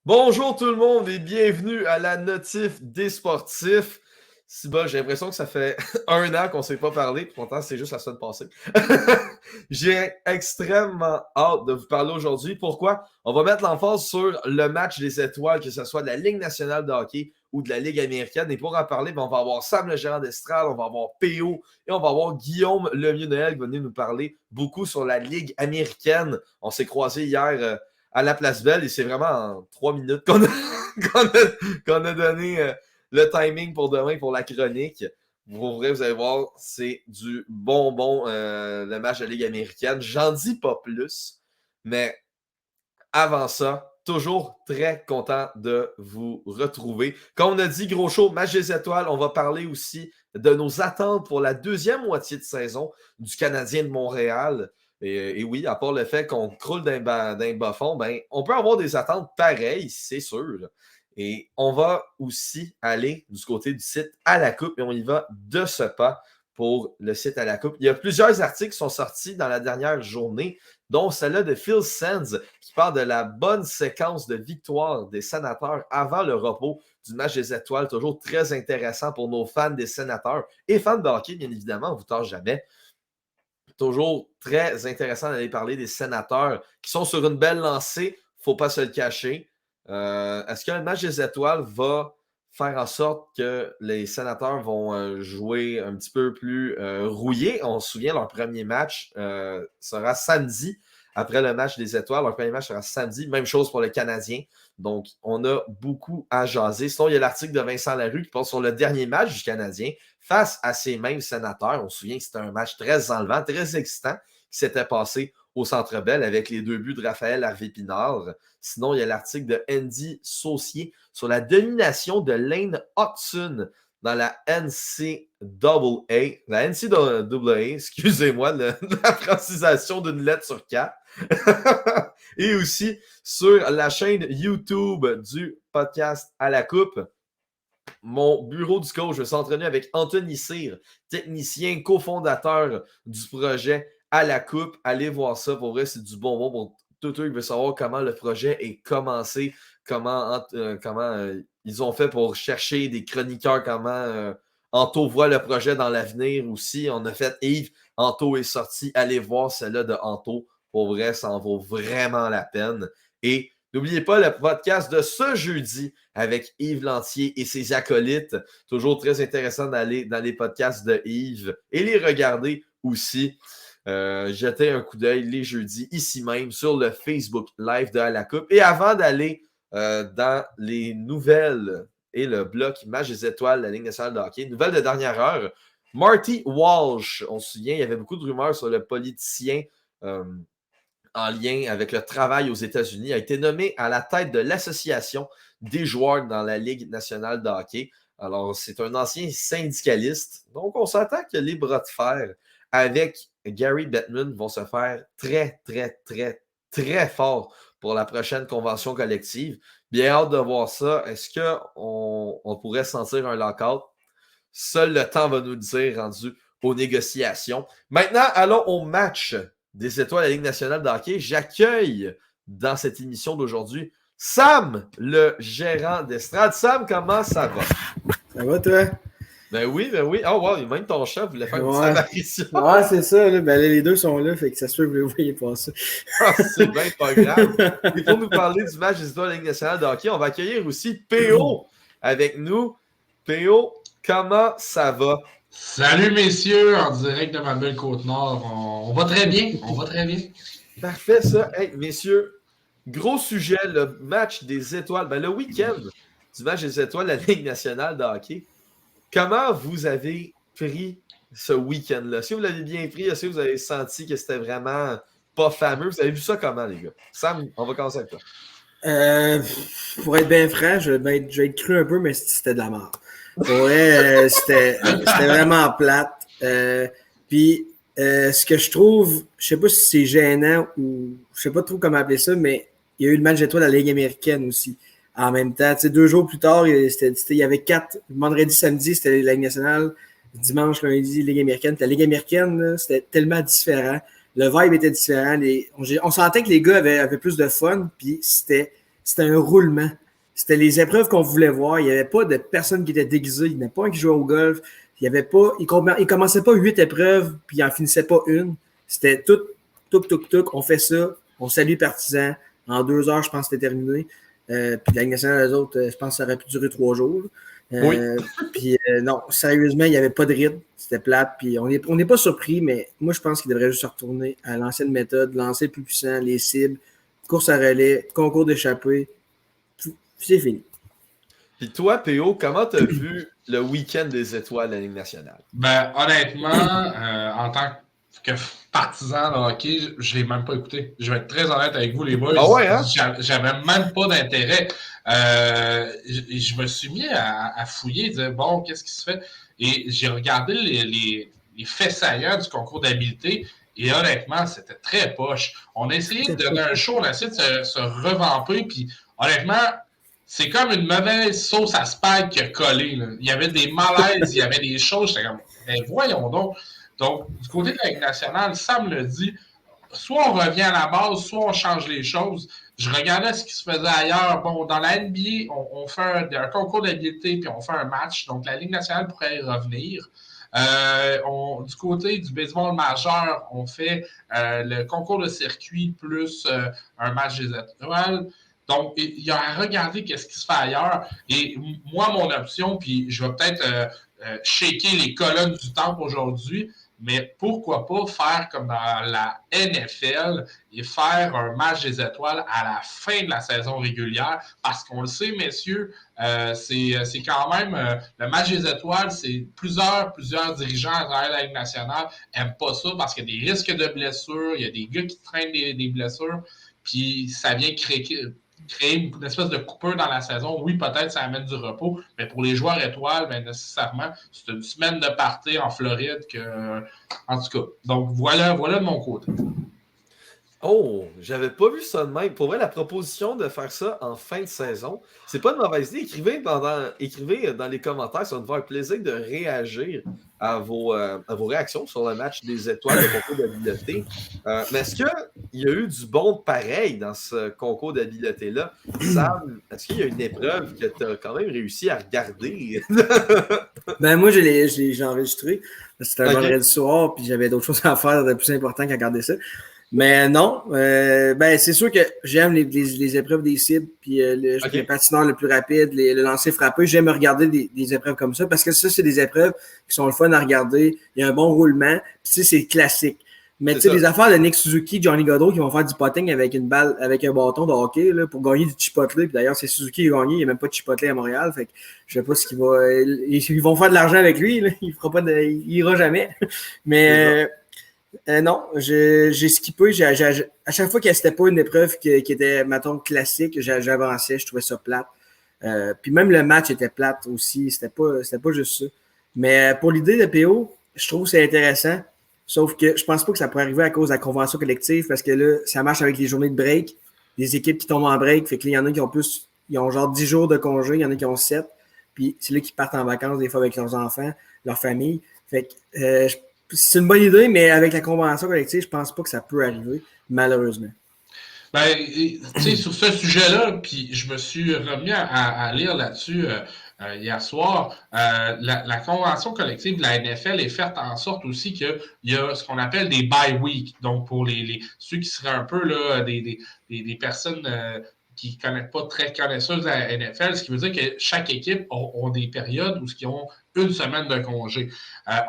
Bonjour tout le monde et bienvenue à la notif des sportifs. Si bas, j'ai l'impression que ça fait un an qu'on ne s'est pas parlé, pourtant c'est juste la semaine passée. J'ai extrêmement hâte de vous parler aujourd'hui. Pourquoi? On va mettre l'emphase sur le match des étoiles, que ce soit de la Ligue nationale de hockey ou de la Ligue américaine. Et pour en parler, on va avoir Sam le gérant d'Estrade, on va avoir PO et on va avoir Guillaume Lemieux-Noël qui va venir nous parler beaucoup sur la Ligue américaine. On s'est croisés hier à la Place Belle et c'est vraiment en 3 minutes qu'on a donné le timing pour demain pour la chronique. Pour vrai, vous allez voir, c'est du bonbon le match de Ligue américaine. J'en dis pas plus, mais avant ça, toujours très content de vous retrouver. Comme on a dit, gros show, match des étoiles, on va parler aussi de nos attentes pour la deuxième moitié de saison du Canadien de Montréal. Et oui, à part le fait qu'on croule d'un bas fond, ben, on peut avoir des attentes pareilles, c'est sûr. Et on va aussi aller du côté du site à la coupe et on y va de ce pas pour le site à la coupe. Il y a plusieurs articles qui sont sortis dans la dernière journée, dont celle-là de Phil Sands qui parle de la bonne séquence de victoire des Sénateurs avant le repos du match des étoiles. Toujours très intéressant pour nos fans des Sénateurs et fans de hockey, bien évidemment, on ne vous tâche jamais. Toujours très intéressant d'aller parler des Sénateurs qui sont sur une belle lancée, il ne faut pas se le cacher. Est-ce que le match des étoiles va faire en sorte que les Sénateurs vont jouer un petit peu plus rouillés? On se souvient, leur premier match sera samedi après le match des étoiles. Leur premier match sera samedi. Même chose pour le Canadien. Donc, on a beaucoup à jaser. Sinon, il y a l'article de Vincent Larue qui porte sur le dernier match du Canadien face à ces mêmes Sénateurs. On se souvient que c'était un match très enlevant, très excitant qui s'était passé au Centre Bell avec les 2 buts de Raphaël Harvey-Pinard. Sinon, il y a l'article de Andy Saucier sur la domination de Lane Hudson dans la NCAA. La NCAA, excusez-moi, la francisation d'une lettre sur 4. Et aussi sur la chaîne YouTube du podcast à la coupe. Mon bureau du coach, je suis entraîné avec Anthony Cyr, technicien, cofondateur du projet à la coupe. Allez voir ça, pour vrai, c'est du bonbon pour tout ceux qui veulent savoir comment le projet est commencé, comment ils ont fait pour chercher des chroniqueurs, comment Anto voit le projet dans l'avenir aussi. On a fait Yves, Anto est sorti, allez voir celle-là de Anto. Pour vrai, ça en vaut vraiment la peine. Et n'oubliez pas le podcast de ce jeudi avec Yves Lantier et ses acolytes. Toujours très intéressant d'aller dans les podcasts de Yves et les regarder aussi. Jetez un coup d'œil les jeudis ici même sur le Facebook Live de À la Coupe. Et avant d'aller dans les nouvelles et le bloc Match des étoiles de la Ligue nationale de hockey, nouvelle de dernière heure, Marty Walsh, on se souvient, il y avait beaucoup de rumeurs sur le politicien en lien avec le travail aux États-Unis, a été nommé à la tête de l'association des joueurs dans la Ligue nationale de hockey. Alors, c'est un ancien syndicaliste. Donc, on s'attend que les bras de fer avec Gary Bettman vont se faire très, très, très, très fort pour la prochaine convention collective. Bien hâte de voir ça. Est-ce qu'on pourrait sentir un lockout? Seul le temps va nous le dire, rendu aux négociations. Maintenant, allons au match des étoiles de la Ligue nationale de hockey. J'accueille dans cette émission d'aujourd'hui Sam, le gérant d'Estrade. Sam, comment ça va? Ça va, toi? Ben oui, ben oui. Oh wow, même ton chef voulait faire une petite Ouais. apparition. Ouais, c'est ça. Là. Ben, les deux sont là, fait que ça se peut que vous ne voyez pas ça. Ah, c'est bien pas grave. Et pour nous parler du match des étoiles de la Ligue nationale de hockey, on va accueillir aussi PO avec nous. PO, comment ça va? Salut messieurs, en direct de ma belle Côte-Nord. On va très bien, on va très bien. Parfait, ça. Hey, messieurs, gros sujet, le match des étoiles. Ben, le week-end du match des étoiles de la Ligue nationale de hockey. Comment vous avez pris ce week-end-là? Est-ce que vous l'avez bien pris? Est-ce que vous avez senti que c'était vraiment pas fameux? Vous avez vu ça comment, les gars? Sam, on va commencer avec toi. Pour être bien franc, je vais être cru un peu, mais c'était de la merde. Pour vrai, c'était vraiment plate. Puis, ce que je trouve, je sais pas si c'est gênant ou je sais pas trop comment appeler ça, mais il y a eu le match d'étoiles de la Ligue américaine aussi. En même temps, tu sais, 2 jours plus tard, il y avait 4, vendredi, samedi, c'était la Ligue nationale, dimanche, lundi, Ligue américaine. Puis la Ligue américaine, là, c'était tellement différent. Le vibe était différent. On sentait que les gars avaient plus de fun, puis c'était c'était un roulement. C'était les épreuves qu'on voulait voir. Il n'y avait pas de personne qui était déguisée. Il n'y en avait pas un qui jouait au golf. Il y avait pas, il commençait pas 8 épreuves, puis il n'en finissait pas une. C'était tout, on fait ça. On salue les partisans. En 2 heures, je pense que c'était terminé. Puis la Ligue nationale, les autres, je pense que ça aurait pu durer 3 jours. Oui. Puis non, sérieusement, il n'y avait pas de rythme. C'était plate. Puis on n'est pas surpris, mais moi, je pense qu'il devrait juste se retourner à l'ancienne méthode, lancer le plus puissant, les cibles, course à relais, concours d'échappée. Puis c'est fini. Puis toi, PO, comment tu as vu le week-end des étoiles de la Ligue nationale? Ben, honnêtement, en tant que partisan de hockey, je ne l'ai même pas écouté. Je vais être très honnête avec vous, les boys. Ah ouais, hein? J'avais même pas d'intérêt. Je me suis mis à fouiller, dire bon, qu'est-ce qui se fait? Et j'ai regardé les faits saillants du concours d'habileté. Et honnêtement, c'était très poche. On a essayé de donner un show, on a essayé de se revamper. Puis honnêtement, c'est comme une mauvaise sauce à spag qui a collé. Là. Il y avait des malaises, il y avait des choses. J'étais comme, mais voyons donc. Donc, du côté de la Ligue nationale, Sam le dit, soit on revient à la base, soit on change les choses. Je regardais ce qui se faisait ailleurs. Bon, dans la NBA, on fait un concours d'habileté puis on fait un match. Donc, la Ligue nationale pourrait y revenir. Du côté du baseball majeur, on fait le concours de circuit plus un match des étoiles. Donc, il y a à regarder qu'est-ce qui se fait ailleurs. Et moi, mon option, puis je vais peut-être shaker les colonnes du temple aujourd'hui, mais pourquoi pas faire comme dans la NFL et faire un match des étoiles à la fin de la saison régulière? Parce qu'on le sait, messieurs, c'est quand même le match des étoiles, c'est plusieurs dirigeants à travers la Ligue nationale n'aiment pas ça parce qu'il y a des risques de blessures, il y a des gars qui traînent des blessures, puis ça vient créer une espèce de coupure dans la saison. Oui, peut-être ça amène du repos, mais pour les joueurs étoiles, ben, nécessairement, c'est une semaine de party en Floride que, en tout cas. Donc, voilà de mon côté. Oh, j'avais pas vu ça de même. Pour vrai, la proposition de faire ça en fin de saison, c'est pas une mauvaise idée. Écrivez dans les commentaires, ça va nous faire plaisir de réagir à vos réactions sur le match des étoiles de concours d'habileté. Mais est-ce qu'il y a eu du bon pareil dans ce concours d'habileté-là? Sam, est-ce qu'il y a une épreuve que tu as quand même réussi à regarder? Ben moi, j'ai enregistré. C'était un Ok. vendredi soir, puis j'avais d'autres choses à faire de plus important qu'à regarder ça. Mais non, ben c'est sûr que j'aime les épreuves des cibles, puis Ok. le patineur le plus rapide, le lancer frappé. J'aime regarder des épreuves comme ça parce que ça, c'est des épreuves qui sont le fun à regarder. Il y a un bon roulement, puis tu sais, c'est classique. Mais tu sais, les affaires de Nick Suzuki, Johnny Gaudreau qui vont faire du potting avec une balle, avec un bâton de hockey là, pour gagner du chipotle. Puis d'ailleurs, c'est Suzuki qui a gagné, il n'y a même pas de chipotle à Montréal. Fait que je sais pas ce qu'il va. Ils vont faire de l'argent avec lui, là. Il fera pas il ira jamais. Mais non, j'ai skippé. À chaque fois que c'était pas une épreuve qui était, mettons, classique, j'avançais, je trouvais ça plate. Puis même le match était plate aussi. C'était pas juste ça. Mais pour l'idée de PO, je trouve que c'est intéressant. Sauf que je pense pas que ça pourrait arriver à cause de la convention collective parce que là, ça marche avec les journées de break. Les équipes qui tombent en break. Fait que là, il y en a qui ont plus. Ils ont genre 10 jours de congé, il y en a qui ont 7. Puis c'est là qu'ils partent en vacances des fois avec leurs enfants, leur famille. Fait que c'est une bonne idée, mais avec la convention collective, je pense pas que ça peut arriver, malheureusement. Ben, tu sais, sur ce sujet-là, puis je me suis remis à lire là-dessus hier soir. La convention collective de la NFL est faite en sorte aussi qu'il y a ce qu'on appelle des bye week. Donc, pour ceux qui seraient un peu là, des personnes qui ne connaissent pas très connaisseuses de la NFL, ce qui veut dire que chaque équipe a des périodes où ils ont une semaine de congé.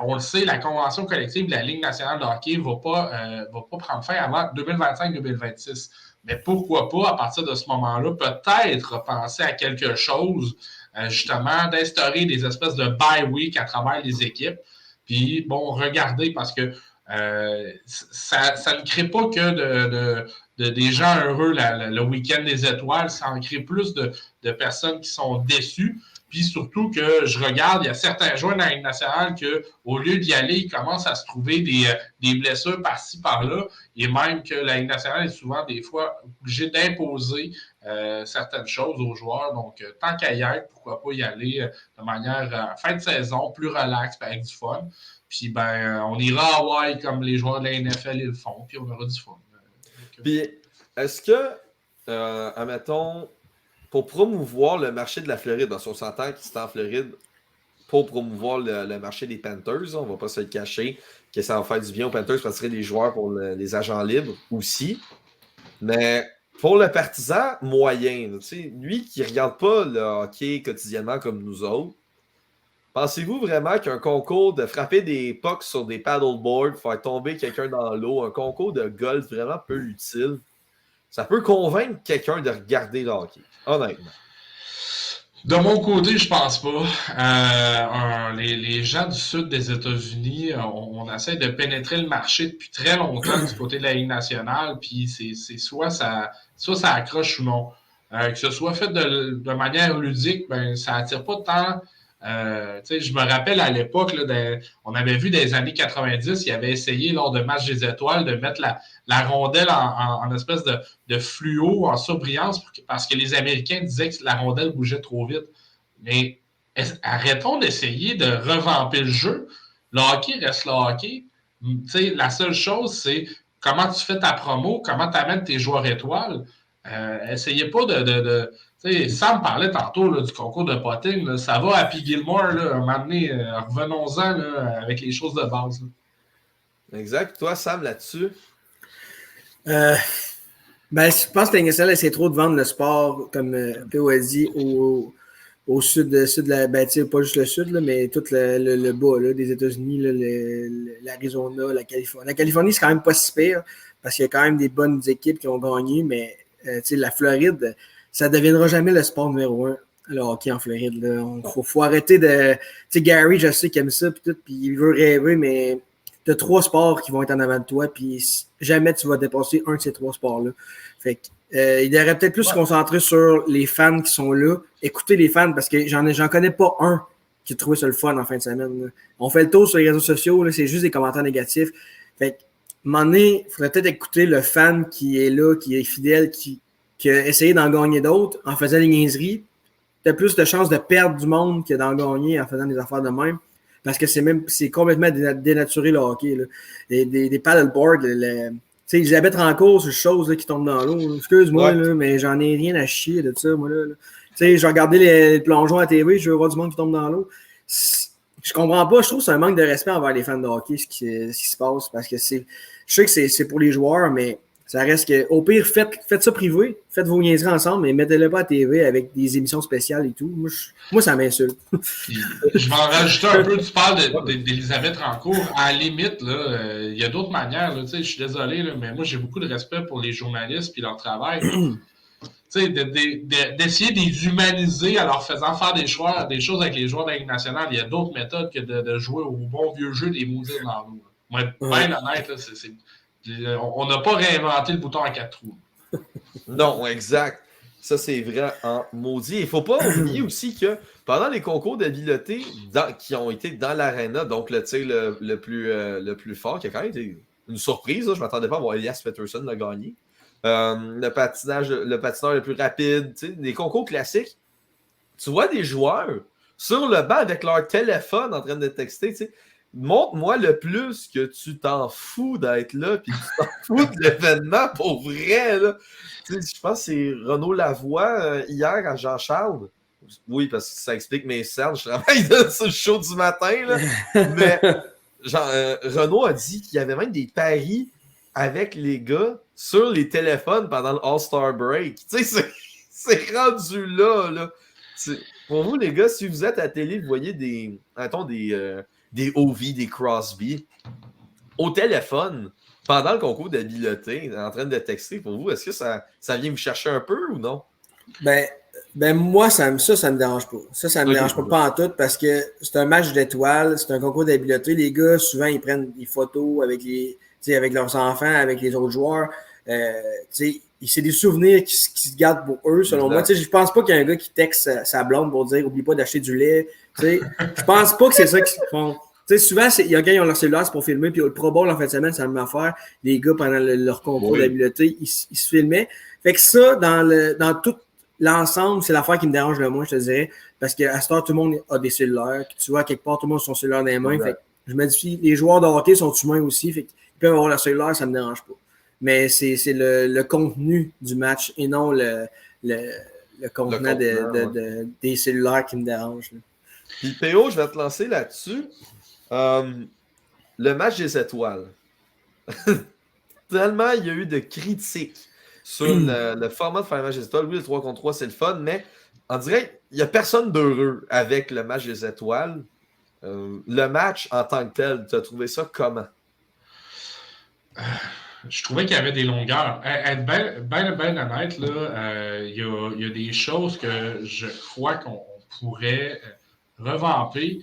On le sait, la convention collective de la Ligue nationale de hockey ne va pas prendre fin avant 2025-2026. Mais pourquoi pas, à partir de ce moment-là, peut-être penser à quelque chose, justement, d'instaurer des espèces de bye week à travers les équipes. Puis, bon, regardez, parce que ça ne crée pas que des gens heureux le week-end des étoiles, ça en crée plus de personnes qui sont déçues. Puis surtout que je regarde, il y a certains joueurs dans la Ligue nationale qu'au lieu d'y aller, ils commencent à se trouver des blessures par-ci, par-là. Et même que la Ligue nationale est souvent, des fois, obligée d'imposer certaines choses aux joueurs. Donc, tant qu'à y être, pourquoi pas y aller de manière fin de saison, plus relax, avec du fun. Puis, ben, on ira à Hawaï comme les joueurs de la NFL ils le font, puis on aura du fun. Puis, est-ce que, admettons, pour promouvoir le marché de la Floride, on s'entend que c'est en Floride pour promouvoir le marché des Panthers, on va pas se le cacher, que ça va faire du bien aux Panthers parce que ce serait des joueurs pour les agents libres aussi. Mais pour le partisan moyen, lui qui ne regarde pas le hockey quotidiennement comme nous autres, pensez-vous vraiment qu'un concours de frapper des pucks sur des paddleboards, faire tomber quelqu'un dans l'eau, un concours de golf vraiment peu utile, ça peut convaincre quelqu'un de regarder le hockey, honnêtement? De mon côté, je pense pas. Les gens du sud des États-Unis, on essaie de pénétrer le marché depuis très longtemps du côté de la Ligue nationale, puis c'est soit ça accroche ou non. Que ce soit fait de manière ludique, ben ça attire pas tant. Je me rappelle à l'époque, on avait vu des années 90, ils avaient essayé lors de match des étoiles de mettre la rondelle en espèce de fluo, en surbrillance, parce que les Américains disaient que la rondelle bougeait trop vite. Mais arrêtons d'essayer de revamper le jeu. Le hockey reste le hockey. La seule chose, c'est comment tu fais ta promo, comment tu amènes tes joueurs étoiles. Essayez pas de Sam parlait tantôt là, du concours de potting. Là, ça va à Happy Gilmore. Là, un moment donné, revenons-en là, avec les choses de base. Là. Exact. Toi, Sam, là-dessus? Je pense que l'NSL essaie trop de vendre le sport, comme P.O. a dit, au sud de la... pas juste le sud, là, mais tout le bas là, des États-Unis, là, l'Arizona, la Californie. La Californie, c'est quand même pas si pire, parce qu'il y a quand même des bonnes équipes qui ont gagné, mais la Floride... ça ne deviendra jamais le sport numéro 1, le hockey en Floride. Il faut arrêter de... Tu sais, Gary, je sais qu'il aime ça, puis il veut rêver, mais tu as 3 sports qui vont être en avant de toi, puis jamais tu vas dépasser un de ces 3 sports-là. Fait que, il devrait peut-être plus se concentrer sur les fans qui sont là, écouter les fans, parce que j'en connais pas un qui a trouvé ça le fun en fin de semaine. Là. On fait le tour sur les réseaux sociaux, là, c'est juste des commentaires négatifs. Fait que, à un moment donné, il faudrait peut-être écouter le fan qui est là, qui est fidèle, qui a essayé d'en gagner d'autres en faisant des niaiseries. Tu as plus de chances de perdre du monde que d'en gagner en faisant des affaires de même. Parce que c'est complètement dénaturé le hockey. Là. Des paddleboards, Elisabeth Rancourt, c'est une chose là, qui tombe dans l'eau. Excuse-moi, ouais. Là, mais j'en ai rien à chier de ça, moi. Là. Je regardais les plongeons à TV, je veux voir du monde qui tombe dans l'eau. Je comprends pas, je trouve que c'est un manque de respect envers les fans de hockey, ce qui se passe. Parce que je sais que c'est pour les joueurs, mais ça reste que, au pire, faites ça privé, faites vos niaiseries ensemble, mais mettez-le pas à TV avec des émissions spéciales et tout. Moi ça m'insulte. Je vais en rajouter un peu. Tu parles d'Elisabeth Rancourt. À la limite, il y a d'autres manières. Là, je suis désolé, là, mais moi, j'ai beaucoup de respect pour les journalistes et leur travail. D'essayer de les humaniser en leur faisant faire des choses avec les joueurs de la Ligue nationale, il y a d'autres méthodes que de jouer au bon vieux jeu des maudits dans l'eau. Moi, être bien honnête, là, on n'a pas réinventé le bouton à 4 trous. Non, exact. Ça, c'est vrai en maudit. Il ne faut pas oublier aussi que pendant les concours d'habileté qui ont été dans l'aréna, donc le tir le plus fort, qui a quand même été une surprise, là, je ne m'attendais pas à voir Elias Pettersson le gagner. Le patineur le plus rapide, des concours classiques. Tu vois des joueurs sur le banc avec leur téléphone en train de texter, montre-moi le plus que tu t'en fous d'être là, puis tu t'en fous de l'événement pour vrai. Là. Je pense que c'est Renaud Lavoie hier à Jean-Charles. Oui, parce que ça explique mes cernes. Je travaille sur le show du matin. Là. Mais Renaud a dit qu'il y avait même des paris avec les gars sur les téléphones pendant le All-Star Break. C'est rendu là. Pour vous, les gars, si vous êtes à la télé, vous voyez des OV, des Crosby au téléphone pendant le concours d'habileté, en train de texter. Pour vous, est-ce que ça vient vous chercher un peu ou non? Moi, ça me dérange pas. Ça me dérange pas en tout parce que c'est un match d'étoiles, c'est un concours d'habileté. Les gars, souvent, ils prennent des photos avec leurs enfants, avec les autres joueurs. C'est des souvenirs qui se gardent pour eux, selon moi. Je pense pas qu'il y a un gars qui texte sa blonde pour dire « Oublie pas d'acheter du lait ». Je pense pas que c'est ça qu'ils font. Souvent, il y a qui ont leur cellulaire, c'est pour filmer, puis le Pro Bowl en fin de semaine, c'est la même affaire. Les gars, pendant leur concours d'habileté, ils se filmaient. Fait que ça, dans tout l'ensemble, c'est l'affaire qui me dérange le moins, je te dirais, parce qu'à ce temps, tout le monde a des cellulaires. Tu vois, quelque part, tout le monde a son cellulaire dans les mains. Fait que je me dis, les joueurs de hockey sont humains aussi, fait qu'ils peuvent avoir leur cellulaire, ça me dérange pas. Mais c'est le contenu du match et non le contenant des cellulaires qui me dérangent. Là. Puis PO, je vais te lancer là-dessus. Le match des étoiles. Tellement il y a eu de critiques sur le format de faire le match des étoiles. Oui, le 3 contre 3, c'est le fun, mais on dirait qu'il n'y a personne d'heureux avec le match des étoiles. Le match en tant que tel, tu as trouvé ça comment? Je trouvais qu'il y avait des longueurs. Être bien honnête, il y a des choses que je crois qu'on pourrait revamper.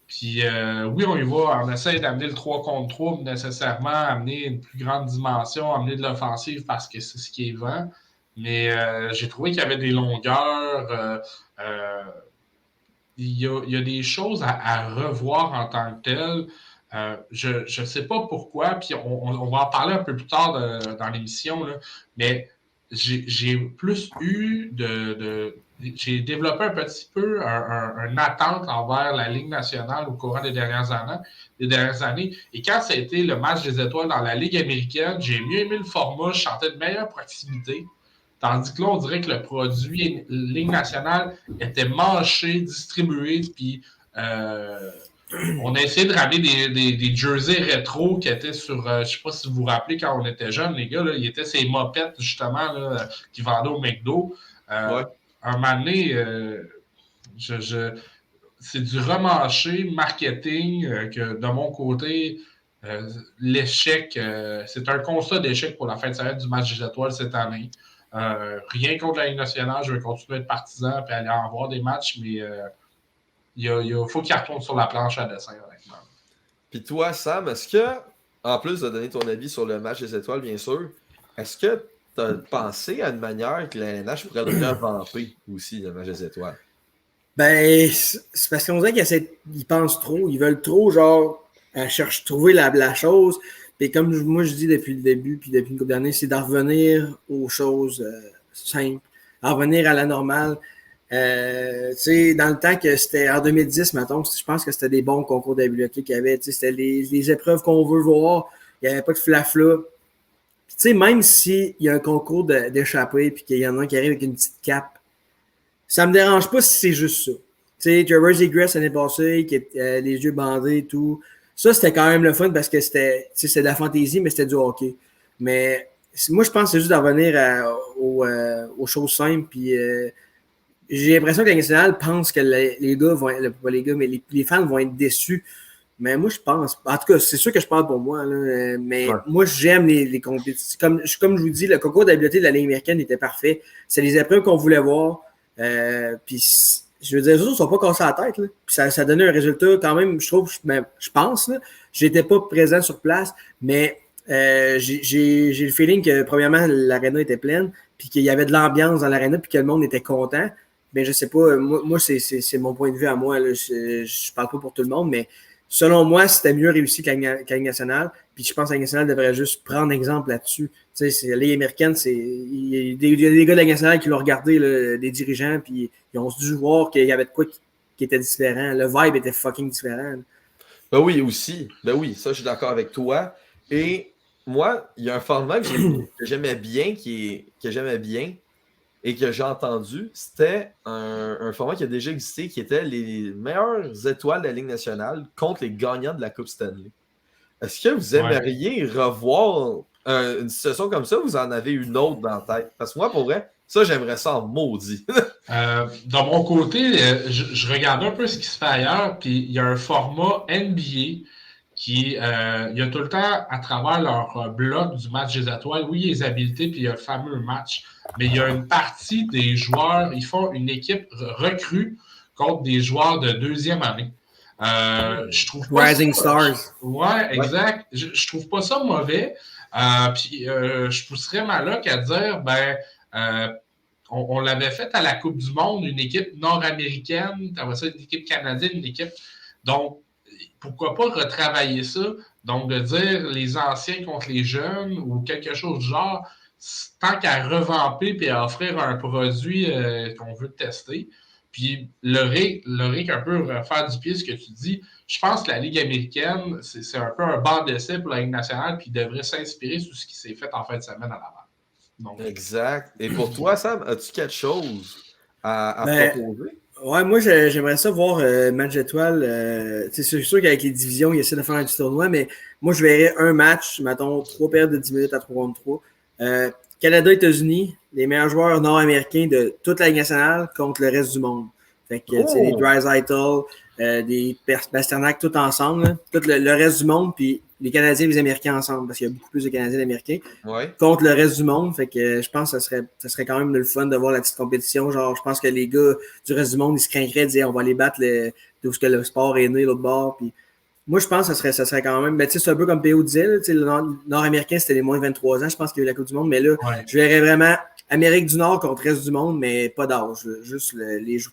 Puis oui, on y va, on essaie d'amener le 3 contre 3, mais nécessairement amener une plus grande dimension, amener de l'offensive parce que c'est ce qui est vent. Mais j'ai trouvé qu'il y avait des longueurs. Il y a des choses à revoir en tant que telles. Je ne sais pas pourquoi, puis on va en parler un peu plus tard dans l'émission, là, mais j'ai plus eu j'ai développé un petit peu une attente envers la Ligue nationale au courant des dernières années. Et quand ça a été le match des étoiles dans la Ligue américaine, j'ai mieux aimé le format, je sentais de meilleure proximité. Tandis que là, on dirait que le produit Ligue nationale était mâché, distribué, puis on a essayé de ramener des jerseys rétro qui étaient sur, je ne sais pas si vous vous rappelez, quand on était jeunes, les gars, là, ils étaient ces mopettes, justement, là, qui vendaient au McDo. Ouais. Un moment donné, c'est du remarché, marketing, que de mon côté, l'échec, c'est un constat d'échec pour la fin de semaine du match des étoiles cette année. Rien contre la Ligue nationale, je vais continuer à être partisan et aller en voir des matchs, mais il faut qu'il retourne sur la planche à dessin, honnêtement. Puis toi, Sam, est-ce que, en plus de donner ton avis sur le match des étoiles, bien sûr, est-ce que tu as pensé à une manière que la LNH pourrait devenir vamper aussi, le match des étoiles? Ben, c'est parce qu'on dirait qu'ils pensent trop, ils veulent trop, genre, chercher trouver la chose. Et comme moi je dis depuis le début, puis depuis une couple d'années, c'est d'en revenir aux choses simples, en revenir à la normale. Tu sais, dans le temps que c'était en 2010, mettons, je pense que c'était des bons concours d'habileté qu'il y avait. C'était les épreuves qu'on veut voir. Il n'y avait pas de flafla. Tu sais, même s'il y a un concours d'échappée puis qu'il y en a un qui arrive avec une petite cape, ça me dérange pas si c'est juste ça. Tu sais, Trevor Egress l'année passée, qui a les yeux bandés et tout. Ça, c'était quand même le fun parce que c'était de la fantaisie, mais c'était du hockey. Mais moi, je pense que c'est juste d'en revenir aux choses simples. Puis j'ai l'impression que la nationale pense que les gars vont être, pas les gars, mais les fans vont être déçus. Mais moi, je pense, en tout cas, c'est sûr que je parle pour moi, là, mais moi, j'aime les compétitions. Comme je vous dis, le concours d'habileté de la Ligue américaine était parfait. C'est les épreuves qu'on voulait voir. Puis, je veux dire, les autres ne sont pas cassés à la tête. Là. Puis ça donnait un résultat quand même, je trouve, je pense. Je n'étais pas présent sur place, mais j'ai le feeling que, premièrement, l'aréna était pleine, puis qu'il y avait de l'ambiance dans l'aréna, puis que le monde était content. Mais je sais pas, moi c'est mon point de vue à moi. Là. Je parle pas pour tout le monde, mais selon moi, c'était mieux réussi que la Ligue nationale. Puis je pense que la Ligue nationale devrait juste prendre exemple là-dessus. Tu sais, la Ligue américaine, il y a des gars de la Ligue nationale qui l'ont regardé, là, des dirigeants, puis ils ont dû voir qu'il y avait de quoi qui était différent. Le vibe était fucking différent. Ben oui, aussi. Ben oui, ça, je suis d'accord avec toi. Et moi, il y a un format que j'aimais bien, que j'aimais bien et que j'ai entendu. C'était un format qui a déjà existé, qui était les meilleures étoiles de la Ligue nationale contre les gagnants de la Coupe Stanley. Est-ce que vous aimeriez revoir une situation comme ça, vous en avez une autre dans la tête? Parce que moi, pour vrai, ça, j'aimerais ça en maudit. De mon côté, je regardais un peu ce qui se fait ailleurs, puis il y a un format NBA qui, il y a tout le temps, à travers leur bloc du match des étoiles, oui, les habiletés, puis il y a le fameux match, mais il y a une partie des joueurs, ils font une équipe recrue contre des joueurs de deuxième année. Je trouve pas Rising Stars. Ouais, exact. Je trouve pas ça mauvais. Puis je pousserais Maloc à dire, on l'avait fait à la Coupe du Monde, une équipe nord-américaine, t'avais ça, une équipe canadienne, une équipe. Donc, pourquoi pas retravailler ça? Donc, de dire les anciens contre les jeunes ou quelque chose du genre, tant qu'à revamper et à offrir un produit qu'on veut tester. Puis, le RIC, un peu refaire du pied ce que tu dis. Je pense que la Ligue américaine, c'est un peu un banc d'essai pour la Ligue nationale, puis il devrait s'inspirer sur ce qui s'est fait en fin de semaine à Laval. Donc... Exact. Et pour toi, Sam, as-tu quelque chose à proposer? Ouais, moi, j'aimerais ça voir match d'étoiles. C'est sûr qu'avec les divisions, ils essaient de faire un petit tournoi, mais moi, je verrais un match, mettons, 3 périodes de 10 minutes à 3 contre 3. Canada-États-Unis, les meilleurs joueurs nord-américains de toute la Ligue nationale contre le reste du monde. Fait que, tu sais, des Draisaitl, des Pasternak, tout ensemble, là. Tout le reste du monde, puis les Canadiens et les Américains ensemble, parce qu'il y a beaucoup plus de Canadiens et d'Américains, contre le reste du monde. Fait que je pense que ça serait quand même le fun de voir la petite compétition. Genre, je pense que les gars du reste du monde, ils se craindraient de dire on va aller battre d'où ce que le sport est né, l'autre bord. Puis moi, je pense que ça serait quand même. Ben, tu sais, c'est un peu comme PO disait, là, le Nord-Américain, c'était les moins de 23 ans, je pense qu'il y a eu la Coupe du Monde, mais là, je verrais vraiment Amérique du Nord contre le reste du monde, mais pas d'âge. Juste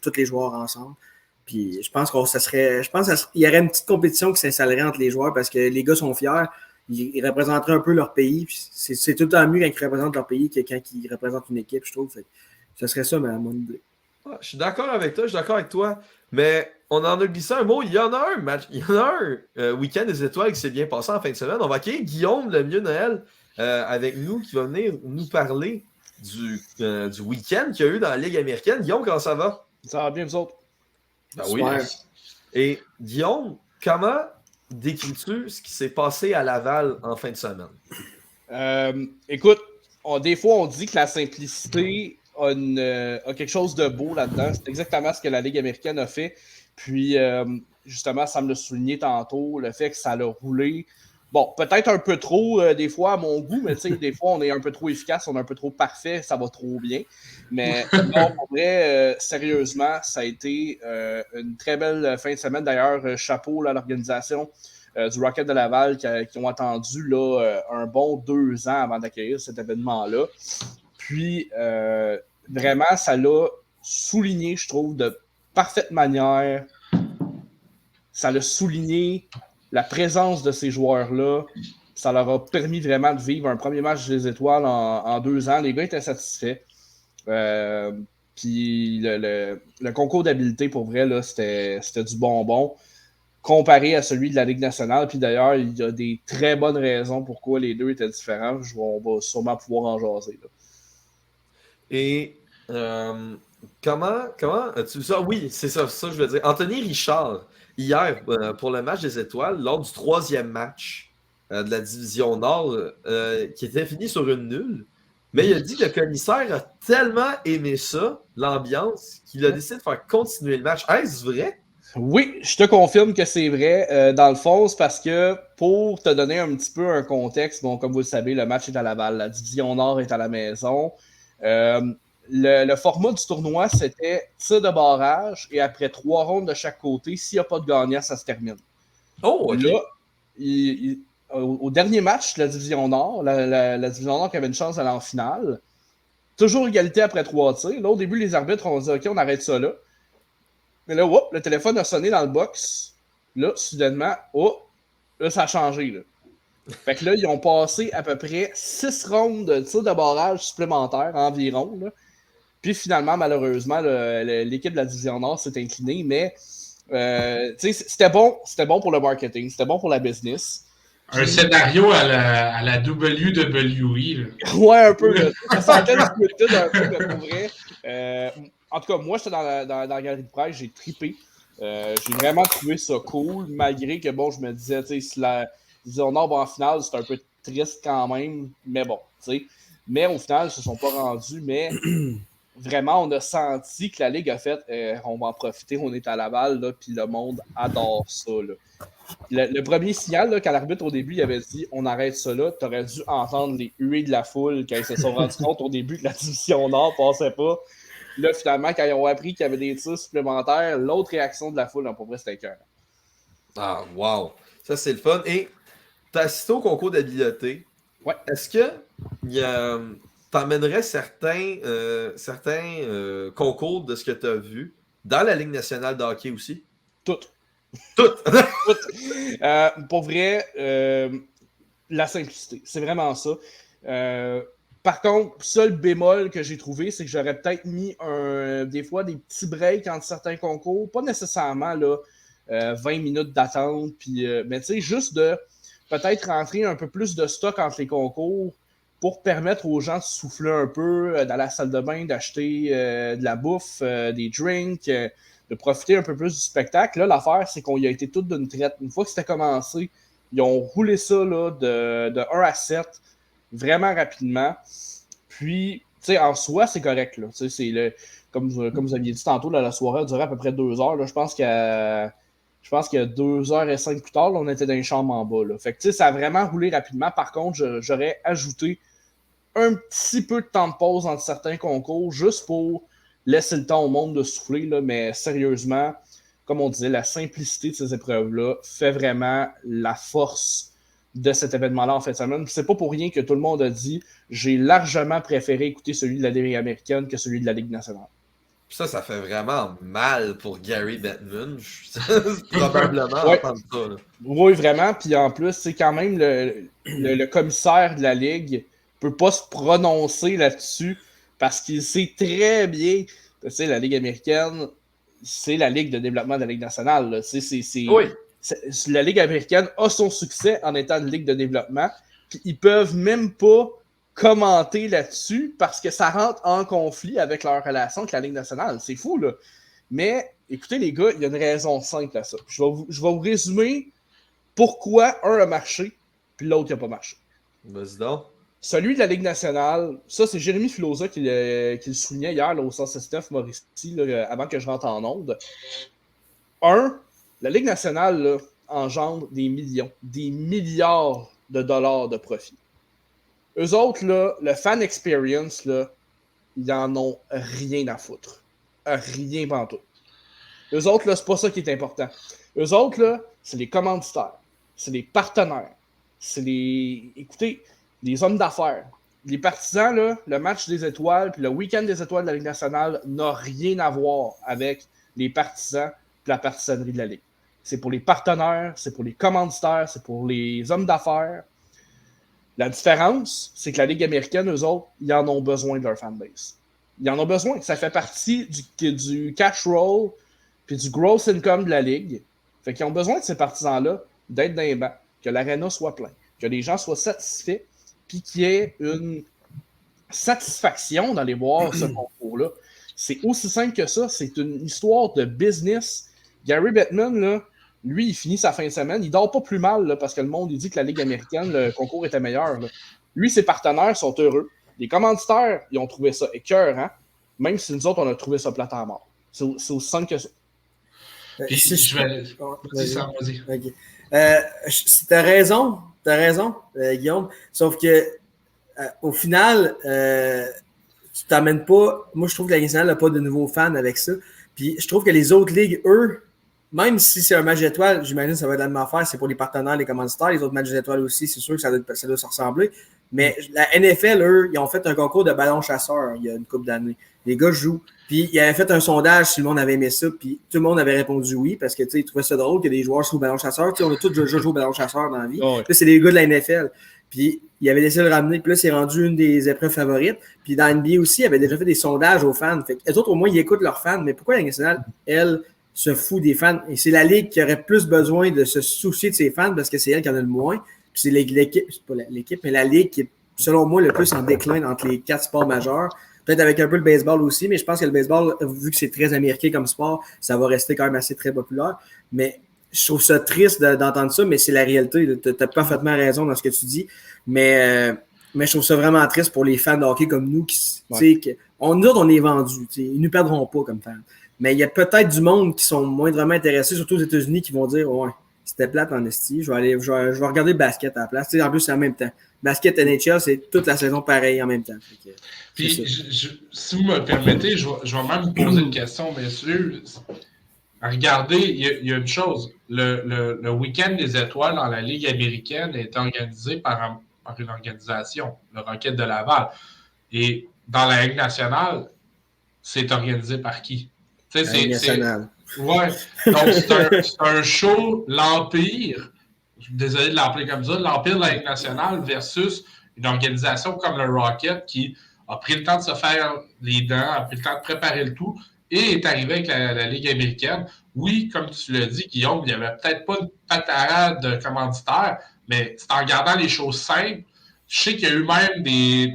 tous les joueurs ensemble. Puis je pense qu'il y aurait une petite compétition qui s'installerait entre les joueurs parce que les gars sont fiers. Ils représenteraient un peu leur pays. Puis c'est tout le temps mieux quand ils représentent leur pays que quand ils représentent une équipe, je trouve. Fait, ce serait ça mon idée. Je suis d'accord avec toi, mais on en a glissé un mot. Il y en a un match, il y en a un week-end des étoiles qui s'est bien passé en fin de semaine. On va accueillir Guillaume Lemieux Noël avec nous qui va venir nous parler du week-end qu'il y a eu dans la Ligue américaine. Guillaume, comment ça va? Ça va bien, vous autres? Ben oui. Et Guillaume, comment décris-tu ce qui s'est passé à Laval en fin de semaine? Écoute, des fois, on dit que la simplicité a quelque chose de beau là-dedans. C'est exactement ce que la Ligue américaine a fait. Puis, justement, ça me l'a souligné tantôt, le fait que ça l'a roulé. Bon, peut-être un peu trop des fois à mon goût, mais tu sais, des fois, on est un peu trop efficace, on est un peu trop parfait, ça va trop bien. Mais non, pour vrai, sérieusement, ça a été une très belle fin de semaine. D'ailleurs, chapeau là, à l'organisation du Rocket de Laval qui ont attendu là, un bon 2 ans avant d'accueillir cet événement-là. Puis, vraiment, ça l'a souligné, je trouve, de parfaite manière. Ça l'a souligné la présence de ces joueurs-là. Ça leur a permis vraiment de vivre un premier match des étoiles en 2 ans. Les gars étaient satisfaits. Puis le concours d'habileté, pour vrai, là, c'était du bonbon comparé à celui de la Ligue nationale. Puis d'ailleurs, il y a des très bonnes raisons pourquoi les deux étaient différents. On va sûrement pouvoir en jaser. Là. Et comment as-tu vu ça? Oui, c'est ça je veux dire. Anthony Richard, hier, pour le match des étoiles, lors du 3e match de la division Nord, qui était fini sur une nulle, mais il a dit que le commissaire a tellement aimé ça, l'ambiance, qu'il a décidé de faire continuer le match. Est-ce vrai? Oui, je te confirme que c'est vrai. Dans le fond, c'est parce que pour te donner un petit peu un contexte, bon, comme vous le savez, le match est à Laval, la division Nord est à la maison. Le format du tournoi, c'était tir de barrage et après 3 rondes de chaque côté, s'il n'y a pas de gagnant, ça se termine. Oh, OK. Là, au dernier match de la division Nord, la division Nord qui avait une chance d'aller en finale, toujours égalité après 3 tirs. Là, au début, les arbitres ont dit « OK, on arrête ça là ». Mais là, le téléphone a sonné dans le box. Là, soudainement, là, ça a changé. Là. Fait que là, ils ont passé à peu près 6 rondes de tir de barrage supplémentaires environ. Là. Puis finalement, malheureusement, l'équipe de la Division Nord s'est inclinée, mais c'était bon pour le marketing, c'était bon pour la business. Un scénario à la WWE. Là. Ouais, un peu. Là. Ça sentait le scripted un peu, mais pour vrai. En tout cas, moi, j'étais dans la galerie de presse, j'ai trippé. J'ai vraiment trouvé ça cool, malgré que, bon, je me disais, tu sais, si la Division Nord va en finale, c'est un peu triste quand même, mais bon, tu sais. Mais au final, ils ne se sont pas rendus, mais vraiment, on a senti que la Ligue a fait, on va en profiter, on est à Laval, là, puis le monde adore ça, là. Le premier signal, là, quand l'arbitre au début il avait dit on arrête ça là, tu aurais dû entendre les huées de la foule quand ils se sont rendus compte au début que la division Nord passait pas. Là, finalement, quand ils ont appris qu'il y avait des tirs supplémentaires, l'autre réaction de la foule, pour vrai, c'était cœur. Ah, wow! Ça, c'est le fun. Et tu as assisté au concours d'habileté. Ouais. Est-ce que t'emmènerais certains concours de ce que tu as vu dans la Ligue nationale de hockey aussi? Toutes. Pour vrai, la simplicité. C'est vraiment ça. Par contre, seul bémol que j'ai trouvé, c'est que j'aurais peut-être mis des fois des petits breaks entre certains concours. Pas nécessairement là, 20 minutes d'attente. Mais tu sais, juste de peut-être rentrer un peu plus de stock entre les concours pour permettre aux gens de souffler un peu dans la salle de bain, d'acheter de la bouffe, des drinks, de profiter un peu plus du spectacle. Là, l'affaire, c'est qu'on y a été tout d'une traite. Une fois que c'était commencé, ils ont roulé ça là, de 1 à 7 vraiment rapidement. Puis, tu sais, en soi, c'est correct. Là. C'est comme vous aviez dit tantôt, là, la soirée a duré à peu près 2 heures. Là. Je pense qu'à 2h05 plus tard, là, on était dans les chambres en bas. Là. Fait que, tu sais, ça a vraiment roulé rapidement. Par contre, j'aurais ajouté un petit peu de temps de pause entre certains concours, juste pour laisser le temps au monde de souffler. Là. Mais sérieusement, comme on disait, la simplicité de ces épreuves-là fait vraiment la force de cet événement-là en fin de semaine. C'est pas pour rien que tout le monde a dit « J'ai largement préféré écouter celui de la Ligue américaine que celui de la Ligue nationale. » Ça fait vraiment mal pour Gary Bettman. Probablement ouais. entendre ça. Là. Oui, vraiment. Puis en plus, c'est quand même le commissaire de la Ligue peut pas se prononcer là-dessus parce qu'il sait très bien que la Ligue américaine, c'est la Ligue de développement de la Ligue nationale. Là. Oui. La Ligue américaine a son succès en étant une Ligue de développement. Puis ils peuvent même pas commenter là-dessus parce que ça rentre en conflit avec leur relation avec la Ligue nationale. C'est fou, là. Mais, écoutez, les gars, il y a une raison simple à ça. Je vais vous résumer pourquoi un a marché puis l'autre n'a pas marché. Vas-y donc. Celui de la Ligue nationale, ça, c'est Jérémy Filosa qui le soulignait hier là, au 169 Mauricie, là, avant que je rentre en onde. La Ligue nationale là, engendre des millions, des milliards de dollars de profit. Eux autres, là, le fan experience, là, ils en ont rien à foutre. Rien pantoute. Eux autres, là, c'est pas ça qui est important. Eux autres, là, c'est les commanditaires, c'est les partenaires, c'est écoutez, les hommes d'affaires. Les partisans, là, le match des étoiles, puis le week-end des étoiles de la Ligue nationale n'a rien à voir avec les partisans et la partisanerie de la Ligue. C'est pour les partenaires, c'est pour les commanditaires, c'est pour les hommes d'affaires. La différence, c'est que la Ligue américaine, eux autres, ils en ont besoin de leur fanbase. Ils en ont besoin. Ça fait partie du cash roll puis du gross income de la Ligue. Fait qu'ils ont besoin de ces partisans-là d'être dans les bancs, que l'aréna soit plein, que les gens soient satisfaits, puis qu'il y ait une satisfaction d'aller voir ce concours-là. C'est aussi simple que ça. C'est une histoire de business. Gary Bettman, là, lui, il finit sa fin de semaine. Il dort pas plus mal là, parce que le monde il dit que la Ligue américaine, le concours était meilleur. Là. Lui, ses partenaires sont heureux. Les commanditaires, ils ont trouvé ça écœurant, même si nous autres, on a trouvé ça plate à mort. C'est aussi simple que ça. Puis, je vais... Vas-y. Okay. T'as raison, Guillaume. Sauf que au final, tu t'amènes pas. Moi, je trouve que la Ligue nationale n'a pas de nouveaux fans avec ça. Puis je trouve que les autres ligues, eux, même si c'est un match d'étoiles, j'imagine que ça va être la même affaire, c'est pour les partenaires, les commanditaires. Les autres matchs d'étoiles aussi, c'est sûr que ça doit se ressembler. Mais la NFL, eux, ils ont fait un concours de ballon chasseur il y a une couple d'années. Les gars jouent. Puis ils avaient fait un sondage si le monde avait aimé ça. Puis tout le monde avait répondu oui parce que ils trouvaient ça drôle que des joueurs jouent au ballon chasseur. On a tous déjà joué au ballon chasseur dans la vie. Oh, ouais. Là, c'est les gars de la NFL. Puis ils avaient décidé de le ramener. Puis là, c'est rendu une des épreuves favorites. Puis dans NBA aussi, ils avaient déjà fait des sondages aux fans. Fait que les autres, au moins, ils écoutent leurs fans. Mais pourquoi la Ligue nationale, elle, se fout des fans? Et c'est la Ligue qui aurait plus besoin de se soucier de ses fans parce que c'est elle qui en a le moins. Puis c'est l'équipe, c'est pas l'équipe, mais la Ligue qui est, selon moi, le plus en déclin entre les 4 sports majeurs. Peut-être avec un peu le baseball aussi, mais je pense que le baseball, vu que c'est très américain comme sport, ça va rester quand même assez très populaire. Mais je trouve ça triste d'entendre ça, mais c'est la réalité. Tu as parfaitement raison dans ce que tu dis. Mais je trouve ça vraiment triste pour les fans de hockey comme nous. Nous autres, on est vendus. Ils ne nous perdront pas comme fans. Mais il y a peut-être du monde qui sont moindrement intéressés, surtout aux États-Unis, qui vont dire « Ouais, c'était plate en esti. Je vais regarder le basket à la place. » En plus, c'est en même temps. Basket NHL, c'est toute la saison pareil en même temps. Puis, si vous me permettez, je vais même vous poser une question, messieurs. Regardez, il y a une chose. Le week-end des étoiles dans la Ligue américaine est organisé par une organisation, le Rocket de Laval. Et dans la Ligue nationale, c'est organisé par qui? La Ligue nationale. Ouais. Donc, c'est un show, l'Empire. Je suis désolé de l'appeler comme ça, l'Empire de la Ligue nationale versus une organisation comme le Rocket qui a pris le temps de se faire les dents, a pris le temps de préparer le tout et est arrivé avec la Ligue américaine. Oui, comme tu l'as dit, Guillaume, il n'y avait peut-être pas une patarade de commanditaires, mais c'est en gardant les choses simples, Je sais qu'il y a eu même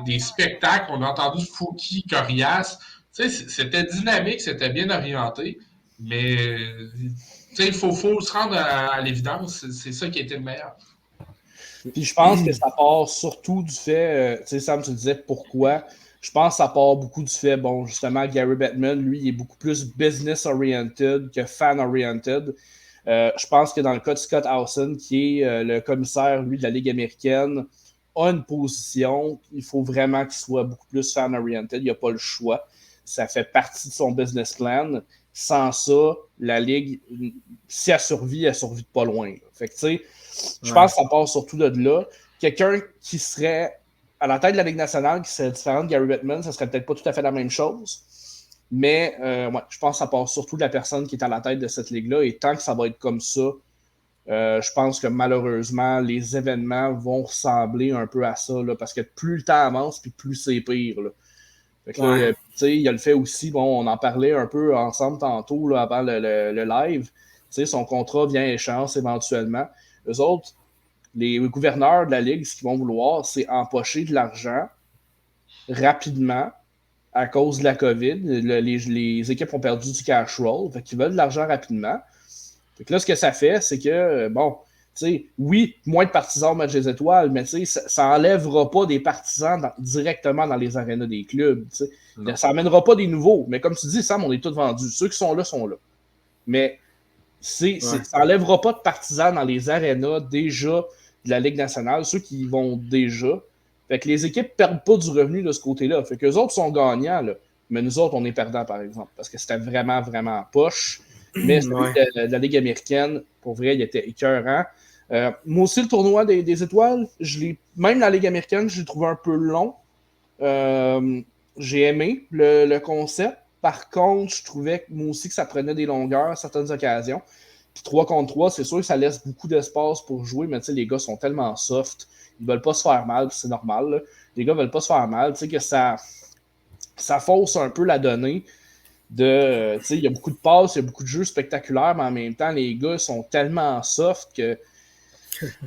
des spectacles. On a entendu Fouki, Corias. Tu sais, c'était dynamique, c'était bien orienté. Mais il faut se rendre à l'évidence. C'est ça qui a été le meilleur. Puis je pense que ça part surtout du fait, tu sais, Sam, tu disais pourquoi. Je pense que ça part beaucoup du fait, bon, justement, Gary Bettman, lui, il est beaucoup plus business-oriented que fan-oriented. Je pense que dans le cas de Scott Howson, qui est le commissaire, lui, de la Ligue américaine, a une position, il faut vraiment qu'il soit beaucoup plus fan-oriented. Il n'y a pas le choix. Ça fait partie de son business plan. Sans ça, la Ligue, si elle survit de pas loin. Là. Fait que, tu sais, je pense que ça part surtout de là. Quelqu'un qui serait à la tête de la Ligue nationale, qui serait différent de Gary Bettman, ça serait peut-être pas tout à fait la même chose. Mais ouais, je pense que ça part surtout de la personne qui est à la tête de cette ligue-là. Et tant que ça va être comme ça, je pense que malheureusement, les événements vont ressembler un peu à ça. Là, parce que plus le temps avance, puis plus c'est pire. Là. Fait que, là, il y a le fait aussi, bon, on en parlait un peu ensemble tantôt là, avant le live. Son contrat vient à échéance éventuellement. Eux autres, les gouverneurs de la Ligue, ce qu'ils vont vouloir, c'est empocher de l'argent rapidement à cause de la COVID. Les équipes ont perdu du cash roll, fait qu'ils veulent de l'argent rapidement. Fait que là, ce que ça fait, c'est que, bon, oui, moins de partisans au match des étoiles, mais ça n'enlèvera pas des partisans directement dans les arénas des clubs. Ça n'amènera pas des nouveaux. Mais comme tu dis, Sam, on est tous vendus. Ceux qui sont là, sont là. Mais ça n'enlèvera pas de partisans dans les arénas déjà de la Ligue nationale, ceux qui y vont déjà. Fait que les équipes ne perdent pas du revenu de ce côté-là. Fait que les autres sont gagnants, là. Mais nous autres, on est perdants, par exemple, parce que c'était vraiment, vraiment poche. Mais celui de la Ligue américaine, pour vrai, il était écœurant. Moi aussi, le tournoi des étoiles, même la Ligue américaine, je l'ai trouvé un peu long. J'ai aimé le concept. Par contre, je trouvais que moi aussi que ça prenait des longueurs à certaines occasions. Puis 3 contre 3, c'est sûr que ça laisse beaucoup d'espace pour jouer, mais les gars sont tellement soft. Ils veulent pas se faire mal, c'est normal. Là. Les gars veulent pas se faire mal. Tu sais que ça fausse un peu la donnée de. Il y a beaucoup de passes, il y a beaucoup de jeux spectaculaires, mais en même temps, les gars sont tellement soft que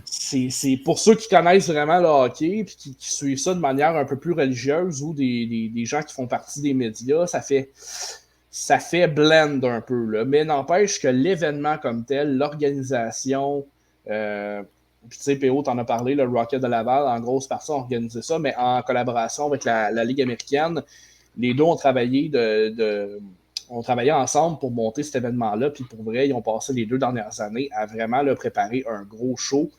c'est pour ceux qui connaissent vraiment le hockey et qui suivent ça de manière un peu plus religieuse ou des gens qui font partie des médias, ça fait blend un peu. Là. Mais n'empêche que l'événement comme tel, l'organisation, puis tu sais, PO, t'en as parlé, le Rocket de Laval, en grosse partie, ont organisé ça, mais en collaboration avec la Ligue américaine. Les deux ont travaillé ont travaillé ensemble pour monter cet événement-là, puis pour vrai, ils ont passé les 2 dernières années à vraiment préparer un gros show.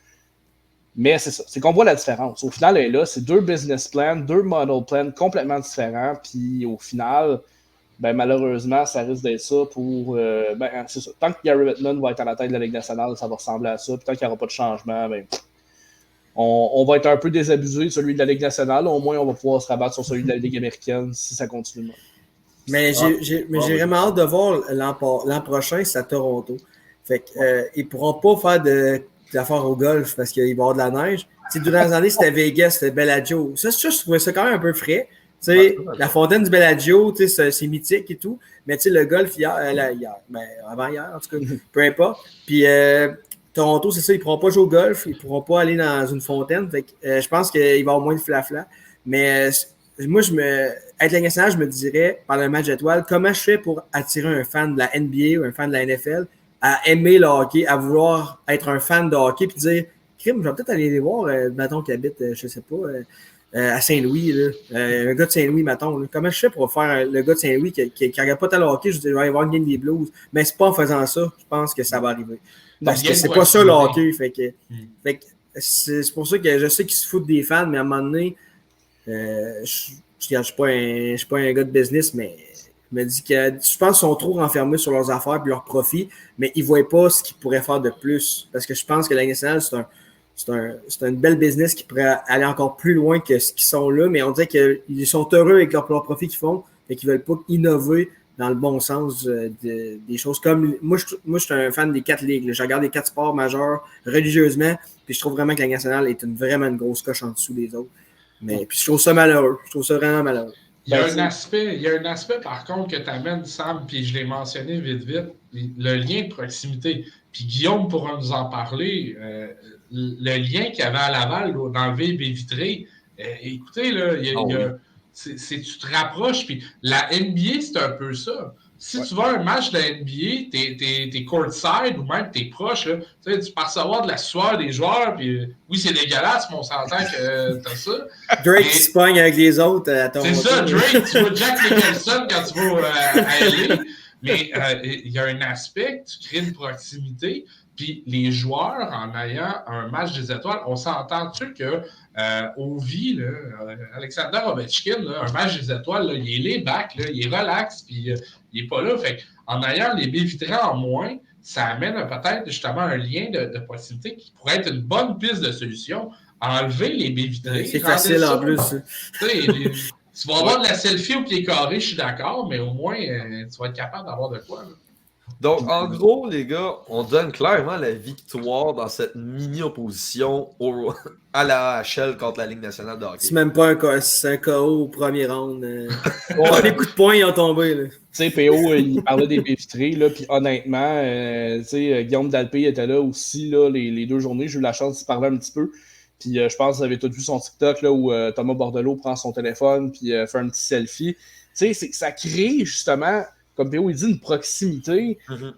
Mais c'est ça, c'est qu'on voit la différence. Au final, là, c'est 2 business plans, 2 model plans complètement différents, puis au final, malheureusement, ça risque d'être ça pour... c'est ça. Tant que Gary Bettman va être à la tête de la Ligue nationale, ça va ressembler à ça, puis tant qu'il n'y aura pas de changement, on va être un peu désabusé de celui de la Ligue nationale, au moins on va pouvoir se rabattre sur celui de la Ligue américaine si ça continue. Mais j'ai vraiment hâte de voir l'an prochain, c'est à Toronto. Fait que, ils pourront pas faire d'affaires au golf parce qu'il va y avoir de la neige. T'sais, durant les années, c'était Vegas, c'était Bellagio. Ça, je trouvais ça quand même un peu frais. La fontaine du Bellagio, c'est mythique et tout. Mais le golf, avant-hier, en tout cas, peu importe. Puis Toronto, c'est ça, ils ne pourront pas jouer au golf, ils ne pourront pas aller dans une fontaine. Fait que, je pense qu'il va y avoir moins de flafla. Mais moi, avec la nationale, je me dirais, pendant un match d'étoiles, comment je fais pour attirer un fan de la NBA ou un fan de la NFL à aimer le hockey, à vouloir être un fan de hockey, puis dire, crime, je vais peut-être aller les voir, mettons, qui habite, je sais pas, à Saint-Louis, là. Un gars de Saint-Louis, mettons. Là. Comment je fais pour faire le gars de Saint-Louis qui regarde pas tant le hockey, je vais aller voir une game des Blues. Mais c'est pas en faisant ça, je pense que ça va arriver. Parce que c'est pas ça le hockey. Fait que c'est pour ça que je sais qu'ils se foutent des fans, mais à un moment donné, je suis pas un gars de business, mais je me dis que je pense qu'ils sont trop renfermés sur leurs affaires et leurs profits, mais ils ne voient pas ce qu'ils pourraient faire de plus. Parce que je pense que la nationale, c'est un bel business qui pourrait aller encore plus loin que ce qu'ils sont là, mais on dirait qu'ils sont heureux avec leurs profits qu'ils font et qu'ils ne veulent pas innover dans le bon sens des choses. Comme moi, je suis un fan des 4 ligues. Là. Je regarde les 4 sports majeurs religieusement, puis je trouve vraiment que la nationale est vraiment une grosse coche en dessous des autres. Mais puis je trouve ça malheureux. Je trouve ça vraiment malheureux. Il y a un aspect, par contre, que tu amènes, Sam, puis je l'ai mentionné vite, le lien de proximité. Puis Guillaume pourra nous en parler. Le lien qu'il y avait à Laval, dans le baie vitrée, Écoutez, là, tu te rapproches, puis la NBA, c'est un peu ça. Si tu vas à un match de la NBA, t'es courtside ou même t'es proche, là, tu peux recevoir de la sueur des joueurs, puis oui, c'est dégueulasse, mais on s'entend que t'as ça. Drake qui se pogne avec les autres à ton C'est ça, Drake, tu vois Jack Nicholson quand tu vas à LA, mais il y a un aspect, tu crées une proximité, puis les joueurs, en ayant un match des étoiles, on s'entend-tu que Ovi, Alexander Ovechkin, un match des étoiles, là, il est laid back, il est relax, puis il n'est pas là. Fait en ayant les baies vitrées en moins, ça amène peut-être justement un lien de possibilité qui pourrait être une bonne piste de solution. Enlever les baies vitrées. C'est facile en plus. Tu vas avoir de la selfie au pied carré, je suis d'accord, mais au moins, tu vas être capable d'avoir de quoi. Là. Donc, en gros, les gars, on donne clairement la victoire dans cette mini-opposition à la AHL contre la Ligue nationale de hockey. C'est même pas un KO, c'est un KO au premier round. Les coups de poing, ils ont tombé. Tu sais, PO, il parlait des baies vitrées, là, puis honnêtement, Guillaume Dalpé était là aussi là, les 2 journées. J'ai eu la chance d'y parler un petit peu. Puis je pense que vous avez tous vu son TikTok là, où Thomas Bordelot prend son téléphone puis fait un petit selfie. Tu sais, ça crée justement, comme PO il dit, une proximité. Mm-hmm.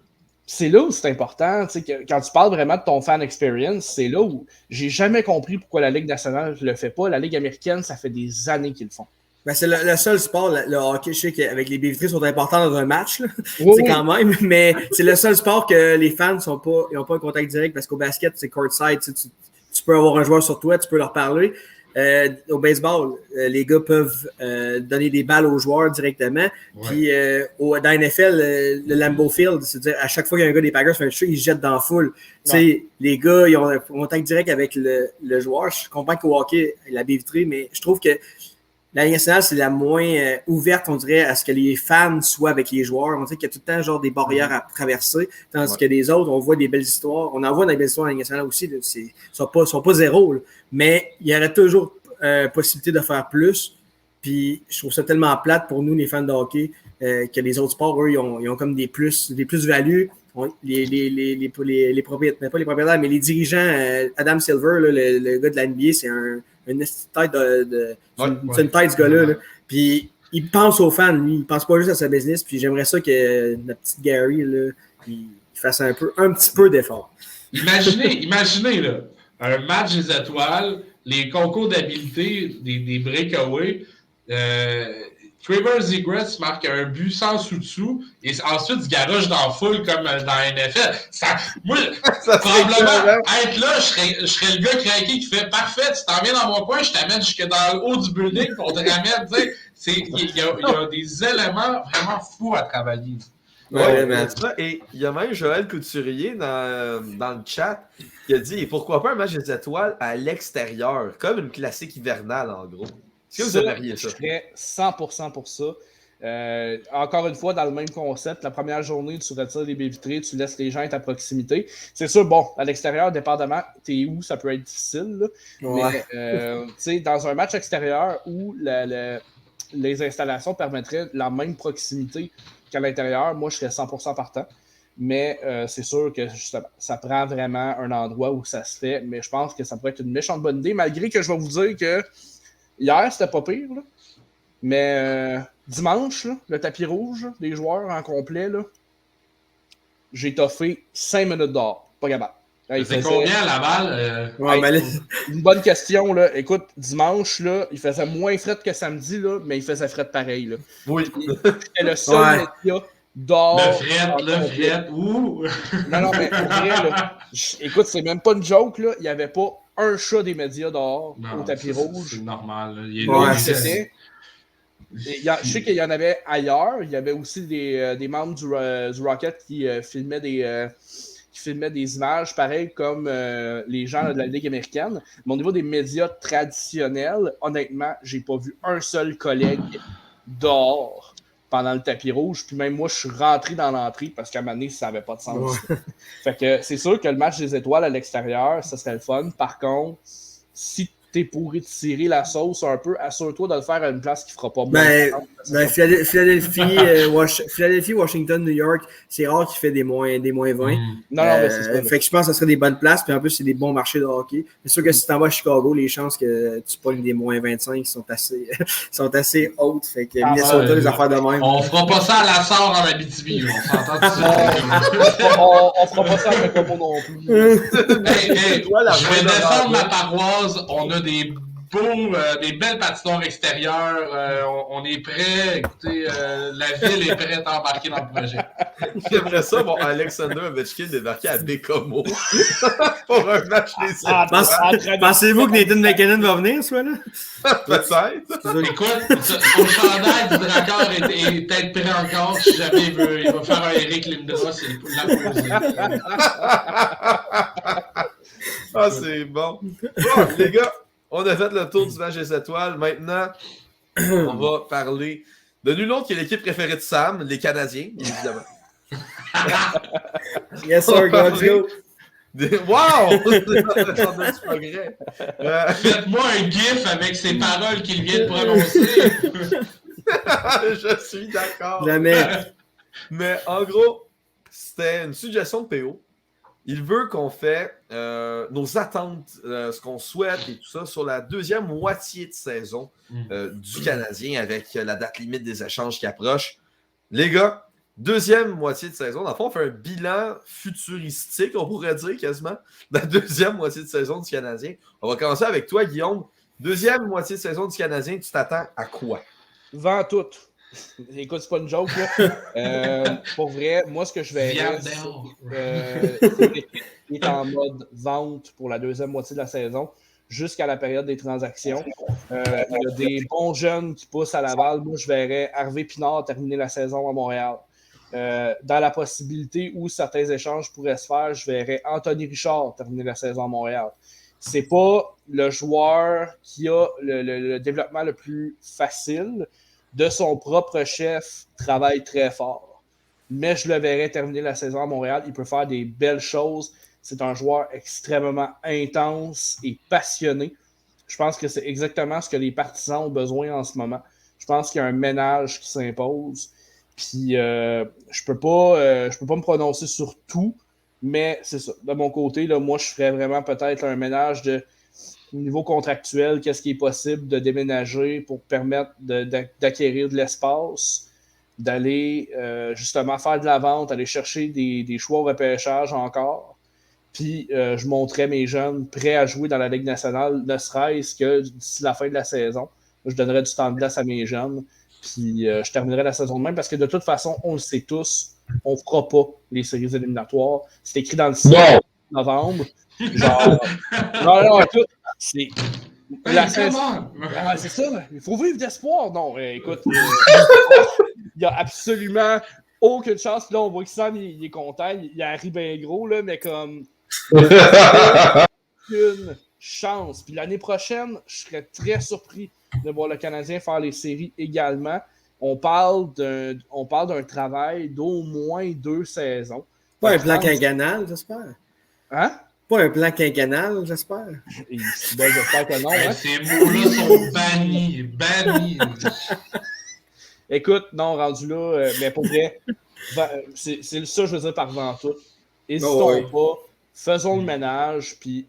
C'est là où c'est important. Tu sais, quand tu parles vraiment de ton fan experience, c'est là où j'ai jamais compris pourquoi la Ligue nationale ne le fait pas. La Ligue américaine, ça fait des années qu'ils le font. Ben, c'est le seul sport, le hockey, je sais qu'avec les baies vitrées sont importants dans un match, là. Oui, quand même, mais c'est le seul sport que les fans n'ont pas un contact direct parce qu'au basket, c'est courtside, tu peux avoir un joueur sur toi, tu peux leur parler. Au baseball, les gars peuvent donner des balles aux joueurs directement. Ouais. Puis dans la NFL, le Lambeau Field, c'est-à-dire à chaque fois qu'il y a un gars des Packers fait un shoot, ils se jettent dans la foule. Ouais. Les gars, ils ont un contact direct avec le joueur. Je comprends qu'au hockey, la baie vitrée, mais je trouve que la Ligue nationale, c'est la moins ouverte, on dirait, à ce que les fans soient avec les joueurs. On dirait qu'il y a tout le temps genre des barrières à traverser, tandis que les autres, on voit des belles histoires. On en voit des belles histoires à la Ligue nationale aussi. Ils ne sont pas zéro, là. Mais il y aurait toujours possibilité de faire plus. Puis je trouve ça tellement plate pour nous, les fans de hockey, que les autres sports, eux, ils ont comme des plus-values. Les propriétaires, pas les propriétaires, mais les dirigeants, Adam Silver, là, le gars de la NBA, c'est une tête c'est une tête, ce gars-là. Là. Puis il pense aux fans, lui. Il pense pas juste à sa business. Puis j'aimerais ça que notre petit Gary, là, il fasse un petit peu d'effort. Imaginez là, un match des étoiles, les concours d'habileté, des breakaways. Trevor Zegras marque un but sans sous-dessous et ensuite se garoche dans la foule comme dans la NFL. Moi, probablement, être là, je serais le gars craqué qui fait « Parfait, tu t'en viens dans mon coin, je t'amène jusque dans le haut du building pour te ramène. » Il y a des éléments vraiment fous à travailler. Ouais, et il y a même Joël Couturier dans le chat qui a dit « Et pourquoi pas un match des étoiles à l'extérieur? Comme une classique hivernale, en gros. » Est-ce que vous aimeriez ça? Je serais 100% pour ça. Encore une fois, dans le même concept, la première journée, tu retires les baies vitrées, tu laisses les gens être à proximité. C'est sûr, bon, à l'extérieur, dépendamment, t'es où, ça peut être difficile. Là. Ouais. Mais, tu sais, dans un match extérieur où les installations permettraient la même proximité qu'à l'intérieur, moi, je serais 100% partant. Mais c'est sûr que justement, ça prend vraiment un endroit où ça se fait. Mais je pense que ça pourrait être une méchante bonne idée, malgré que je vais vous dire que hier, c'était pas pire, là. Mais dimanche, là, le tapis rouge des joueurs en complet, là, j'ai toffé 5 minutes dehors. Pas capable. C'est combien à Laval? Une bonne question. Là. Écoute, dimanche, là, il faisait moins fret que samedi, là, mais il faisait fret pareil. Là. Oui. C'était le seul média dehors. Le fret. Ouh! Non, mais pour vrai, là, écoute, c'est même pas une joke. Là. Il n'y avait pas un chat des médias dehors au tapis rouge. C'est normal. Je sais qu'il y en avait ailleurs. Il y avait aussi des membres du Rocket qui filmaient des images, pareil comme les gens de la Ligue américaine. Mais au niveau des médias traditionnels, honnêtement, j'ai pas vu un seul collègue dehors pendant le tapis rouge. Puis même moi, je suis rentré dans l'entrée parce qu'à un moment donné, ça n'avait pas de sens. Ouais. Fait que c'est sûr que le match des étoiles à l'extérieur, ça serait le fun. Par contre, si t'es pour étirer la sauce un peu, assure-toi de le faire à une place qui fera pas Ben, mal. Philadelphie, Washington, New York, c'est rare qu'il fait des moins 20. Non, mais c'est ça. Fait que je pense que ça serait des bonnes places. Puis en plus, c'est des bons marchés de hockey. C'est sûr que si tu t'en vas à Chicago, les chances que tu pognes des moins 25 sont assez hautes. Fait que Minnesota, les affaires de même. On fera pas ça à la sort en Abitibi. On s'entend dessus. On fera pas ça avec Como non plus. Hey, je vais défendre ma paroisse. On a des belles patinoires extérieures. On est prêts. Écoutez, la ville est prête à embarquer dans le projet. J'aimerais ça, Alexander Ovechkin débarquer à Bécomo pour un match des étoiles. Pensez-vous que Nathan McKinnon va venir, soit là? Peut-être. Écoute, son chandail du Dracor est peut-être prêt encore. Si jamais il va faire un Eric Lindros, c'est la Ah, c'est bon. Bon, les gars, on a fait le tour du match des étoiles. Maintenant, on va parler de nul autre qui est l'équipe préférée de Sam, les Canadiens, évidemment. Yes, sir, go. Wow! Du progrès. Faites-moi un gif avec ces paroles qu'il vient de prononcer. Je suis d'accord. Jamais. Mais en gros, c'était une suggestion de PO. Il veut qu'on fait nos attentes, ce qu'on souhaite et tout ça sur la deuxième moitié de saison du Canadien avec la date limite des échanges qui approche. Les gars, deuxième moitié de saison, dans le fond, on fait un bilan futuristique, on pourrait dire quasiment, de la deuxième moitié de saison du Canadien. On va commencer avec toi, Guillaume. Deuxième moitié de saison du Canadien, tu t'attends à quoi? Vends tout. Écoute, c'est pas une joke, là. Pour vrai, moi, ce que je verrais, c'est l'équipe qui est en mode vente pour la deuxième moitié de la saison jusqu'à la période des transactions. Il y a des bons jeunes qui poussent à Laval. Moi, je verrais Harvey Pinard terminer la saison à Montréal. Dans la possibilité où certains échanges pourraient se faire, je verrais Anthony Richard terminer la saison à Montréal. C'est pas le joueur qui a le développement le plus facile. De son propre chef, travaille très fort. Mais je le verrais terminer la saison à Montréal. Il peut faire des belles choses. C'est un joueur extrêmement intense et passionné. Je pense que c'est exactement ce que les partisans ont besoin en ce moment. Je pense qu'il y a un ménage qui s'impose. Puis, je peux pas me prononcer sur tout, mais c'est ça. De mon côté, là, moi, je ferais vraiment peut-être un ménage de niveau contractuel, qu'est-ce qui est possible de déménager pour permettre d'acquérir de l'espace, d'aller justement faire de la vente, aller chercher des choix au repêchage encore. Puis je montrais mes jeunes prêts à jouer dans la Ligue nationale, ne serait-ce que d'ici la fin de la saison. Je donnerais du temps de glace à mes jeunes. Puis je terminerai la saison de même parce que de toute façon, on le sait tous, on ne fera pas les séries éliminatoires. C'est écrit dans le site de novembre. Genre, non, écoute, c'est la saison. C'est ça, il faut vivre d'espoir. Non, écoute, il n'y a absolument aucune chance. Puis là, on voit que Sam, il est content, il arrive bien gros, là, mais comme aucune chance. Puis l'année prochaine, je serais très surpris de voir le Canadien faire les séries également. On parle d'un travail d'au moins 2 saisons. Pas un plan quinquennal, j'espère. Hein? Pas un plan quinquennal, j'espère. J'espère que non. Hein? Ces mots-là sont bannis. Écoute, non, rendu là, mais pour vrai, c'est ça, je veux dire, par devant tout. N'hésitons pas, faisons le ménage, puis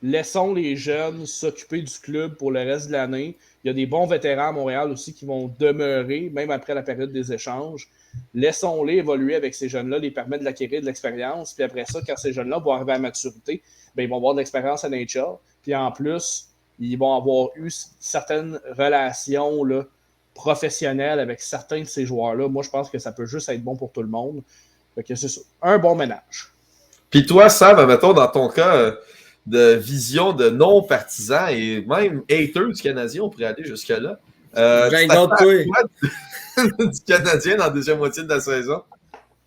laissons les jeunes s'occuper du club pour le reste de l'année. Il y a des bons vétérans à Montréal aussi qui vont demeurer, même après la période des échanges. Laissons-les évoluer avec ces jeunes-là, les permettre d'acquérir de l'expérience. Puis après ça, quand ces jeunes-là vont arriver à maturité, bien, ils vont avoir de l'expérience à NHL. Puis en plus, ils vont avoir eu certaines relations là, professionnelles avec certains de ces joueurs-là. Moi, je pense que ça peut juste être bon pour tout le monde. Fait que c'est ça. Un bon ménage. Puis toi, Sam, mettons, dans ton cas de vision de non-partisans et même haters du Canadien, on pourrait aller jusque-là. Du Canadien dans la deuxième moitié de la saison?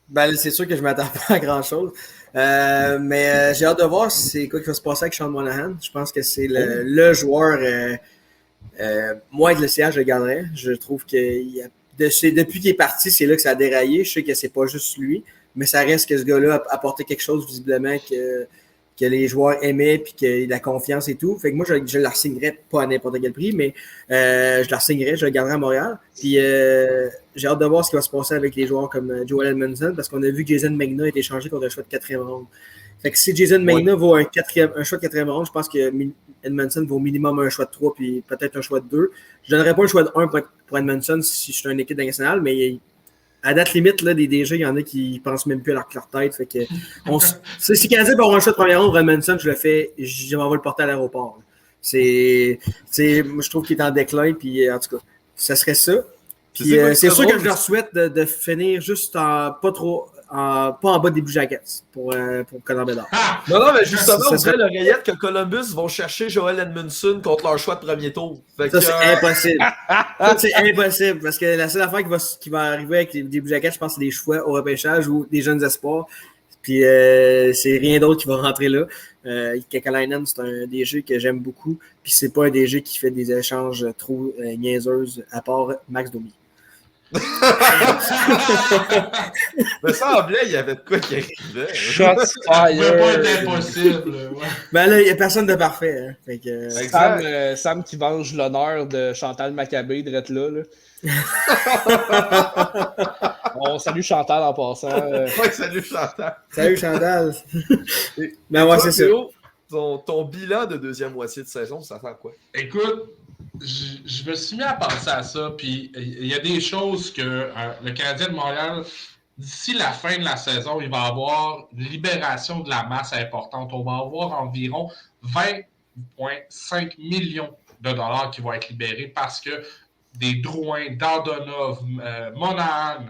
Ben, c'est sûr que je ne m'attends pas à grand-chose. Mais j'ai hâte de voir c'est quoi qui va se passer avec Sean Monahan. Je pense que c'est le joueur. Moi, avec le CH, je le garderais. Je trouve que depuis qu'il est parti, c'est là que ça a déraillé. Je sais que c'est pas juste lui, mais ça reste que ce gars-là a apporté quelque chose visiblement que les joueurs aimaient, puis qu'il y ait de la confiance et tout. Fait que moi, je la signerais pas à n'importe quel prix, mais je la signerais, je la garderais à Montréal. Puis j'ai hâte de voir ce qui va se passer avec les joueurs comme Joel Edmondson, parce qu'on a vu que Jason Magna a été échangé contre un choix de 4e ronde. Fait que si Jason Magna vaut un choix de 4e ronde, je pense que Edmondson vaut minimum un choix de 3 puis peut-être un choix de 2. Je donnerais pas un choix de 1 pour Edmondson si je suis une équipe nationale, mais à date limite, là, des DG, il y en a qui pensent même plus à leur tête. Fait que si Canadien peut avoir un choix de première ronde pour Edmondson, je m'en vais le porter à l'aéroport. Moi, je trouve qu'il est en déclin, puis en tout cas, ça serait ça. Puis c'est sûr que je leur souhaite de finir juste pas en bas des Blue Jackets pour Connor Bedard. Non, mais justement, on dirait l'oreillette que Columbus vont chercher Joel Edmondson contre leur choix de premier tour. Ça, c'est impossible. Ça, c'est impossible parce que la seule affaire qui va arriver avec les Blue Jackets, je pense, c'est des choix au repêchage ou des jeunes espoirs. Puis c'est rien d'autre qui va rentrer là. Kekalainen, c'est un DG que j'aime beaucoup. Puis c'est pas un DG qui fait des échanges trop niaiseuses à part Max Domi. Me semblait il y avait de quoi qui arrivait. Shots Ça pouvait pas fired. être impossible. Ouais. Ben là, il n'y a personne de parfait. Hein. Fait que, Sam qui venge l'honneur de Chantal Maccabé d'être là. On salue Chantal en passant. Ouais, salut Chantal. Salut Chantal. Ben ouais, c'est ça. Ton bilan de deuxième moitié de saison, ça sent quoi? Écoute, je me suis mis à penser à ça, puis il y a des choses que le Canadien de Montréal, d'ici la fin de la saison, il va avoir une libération de la masse importante. On va avoir environ 20,5 millions de dollars qui vont être libérés parce que des Drouin, Dadonov, Monahan,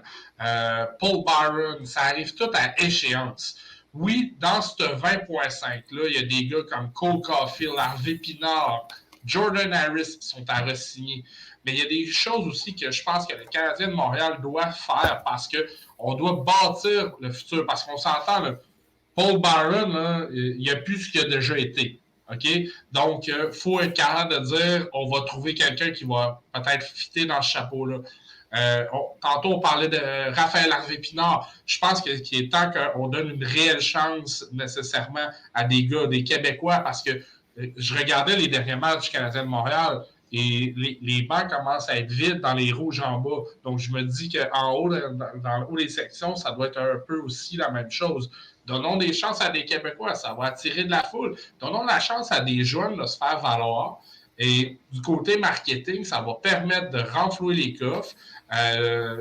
Paul Byron, ça arrive tout à échéance. Oui, dans ce 20,5-là, il y a des gars comme Cole Caulfield, Harvey Pinard, Jordan Harris qui sont à re-signer. Mais il y a des choses aussi que je pense que le Canadien de Montréal doit faire parce qu'on doit bâtir le futur. Parce qu'on s'entend, là, Paul Byron, là, il n'y a plus ce qu'il a déjà été. OK? Donc, il faut être capable de dire on va trouver quelqu'un qui va peut-être fitter dans ce chapeau-là. Tantôt, on parlait de Raphaël Harvey-Pinard. Je pense qu'il est temps qu'on donne une réelle chance nécessairement à des gars, des Québécois, parce que je regardais les derniers matchs du Canadien de Montréal et les bancs commencent à être vides dans les rouges en bas. Donc, je me dis qu'en haut, dans le haut des sections, ça doit être un peu aussi la même chose. Donnons des chances à des Québécois, ça va attirer de la foule. Donnons la chance à des jeunes de se faire valoir. Et du côté marketing, ça va permettre de renflouer les coffres, faire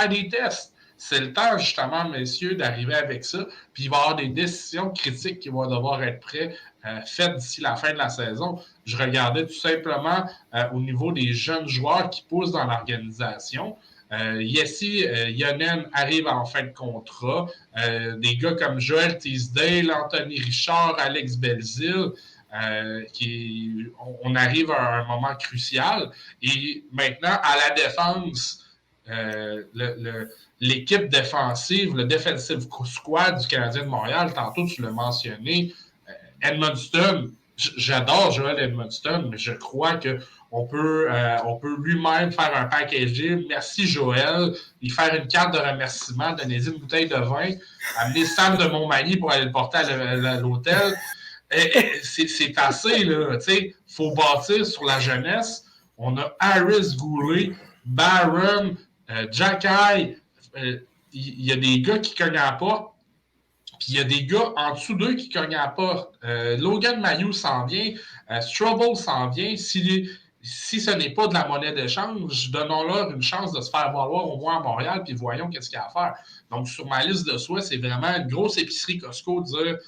des tests. C'est le temps, justement, messieurs, d'arriver avec ça. Puis il va y avoir des décisions critiques qui vont devoir être faites d'ici la fin de la saison. Je regardais tout simplement au niveau des jeunes joueurs qui poussent dans l'organisation. Yessi Yonen arrive en fin de contrat. Des gars comme Joel Teasdale, Anthony Richard, Alex Belzile. On arrive à un moment crucial. Et maintenant, à la défense, l'équipe défensive, le defensive squad du Canadien de Montréal, tantôt tu l'as mentionné, Edmundston, j'adore Joel Edmundston, mais je crois qu'on peut lui-même faire un packaging. Merci Joël, lui faire une carte de remerciement, donner une bouteille de vin, amener Sam de Montmagny pour aller le porter à l'hôtel. C'est assez, là. Il faut bâtir sur la jeunesse. On a Harris Goulet, Barron, Jacky. Il y a des gars qui cognent à la porte. Puis il y a des gars en dessous d'eux qui cognent à la porte. Logan Mailloux s'en vient. Strobel s'en vient. Si ce n'est pas de la monnaie d'échange, donnons-leur une chance de se faire valoir au moins à Montréal, puis voyons qu'est-ce qu'il y a à faire. Donc, sur ma liste de souhaits, c'est vraiment une grosse épicerie Costco de dire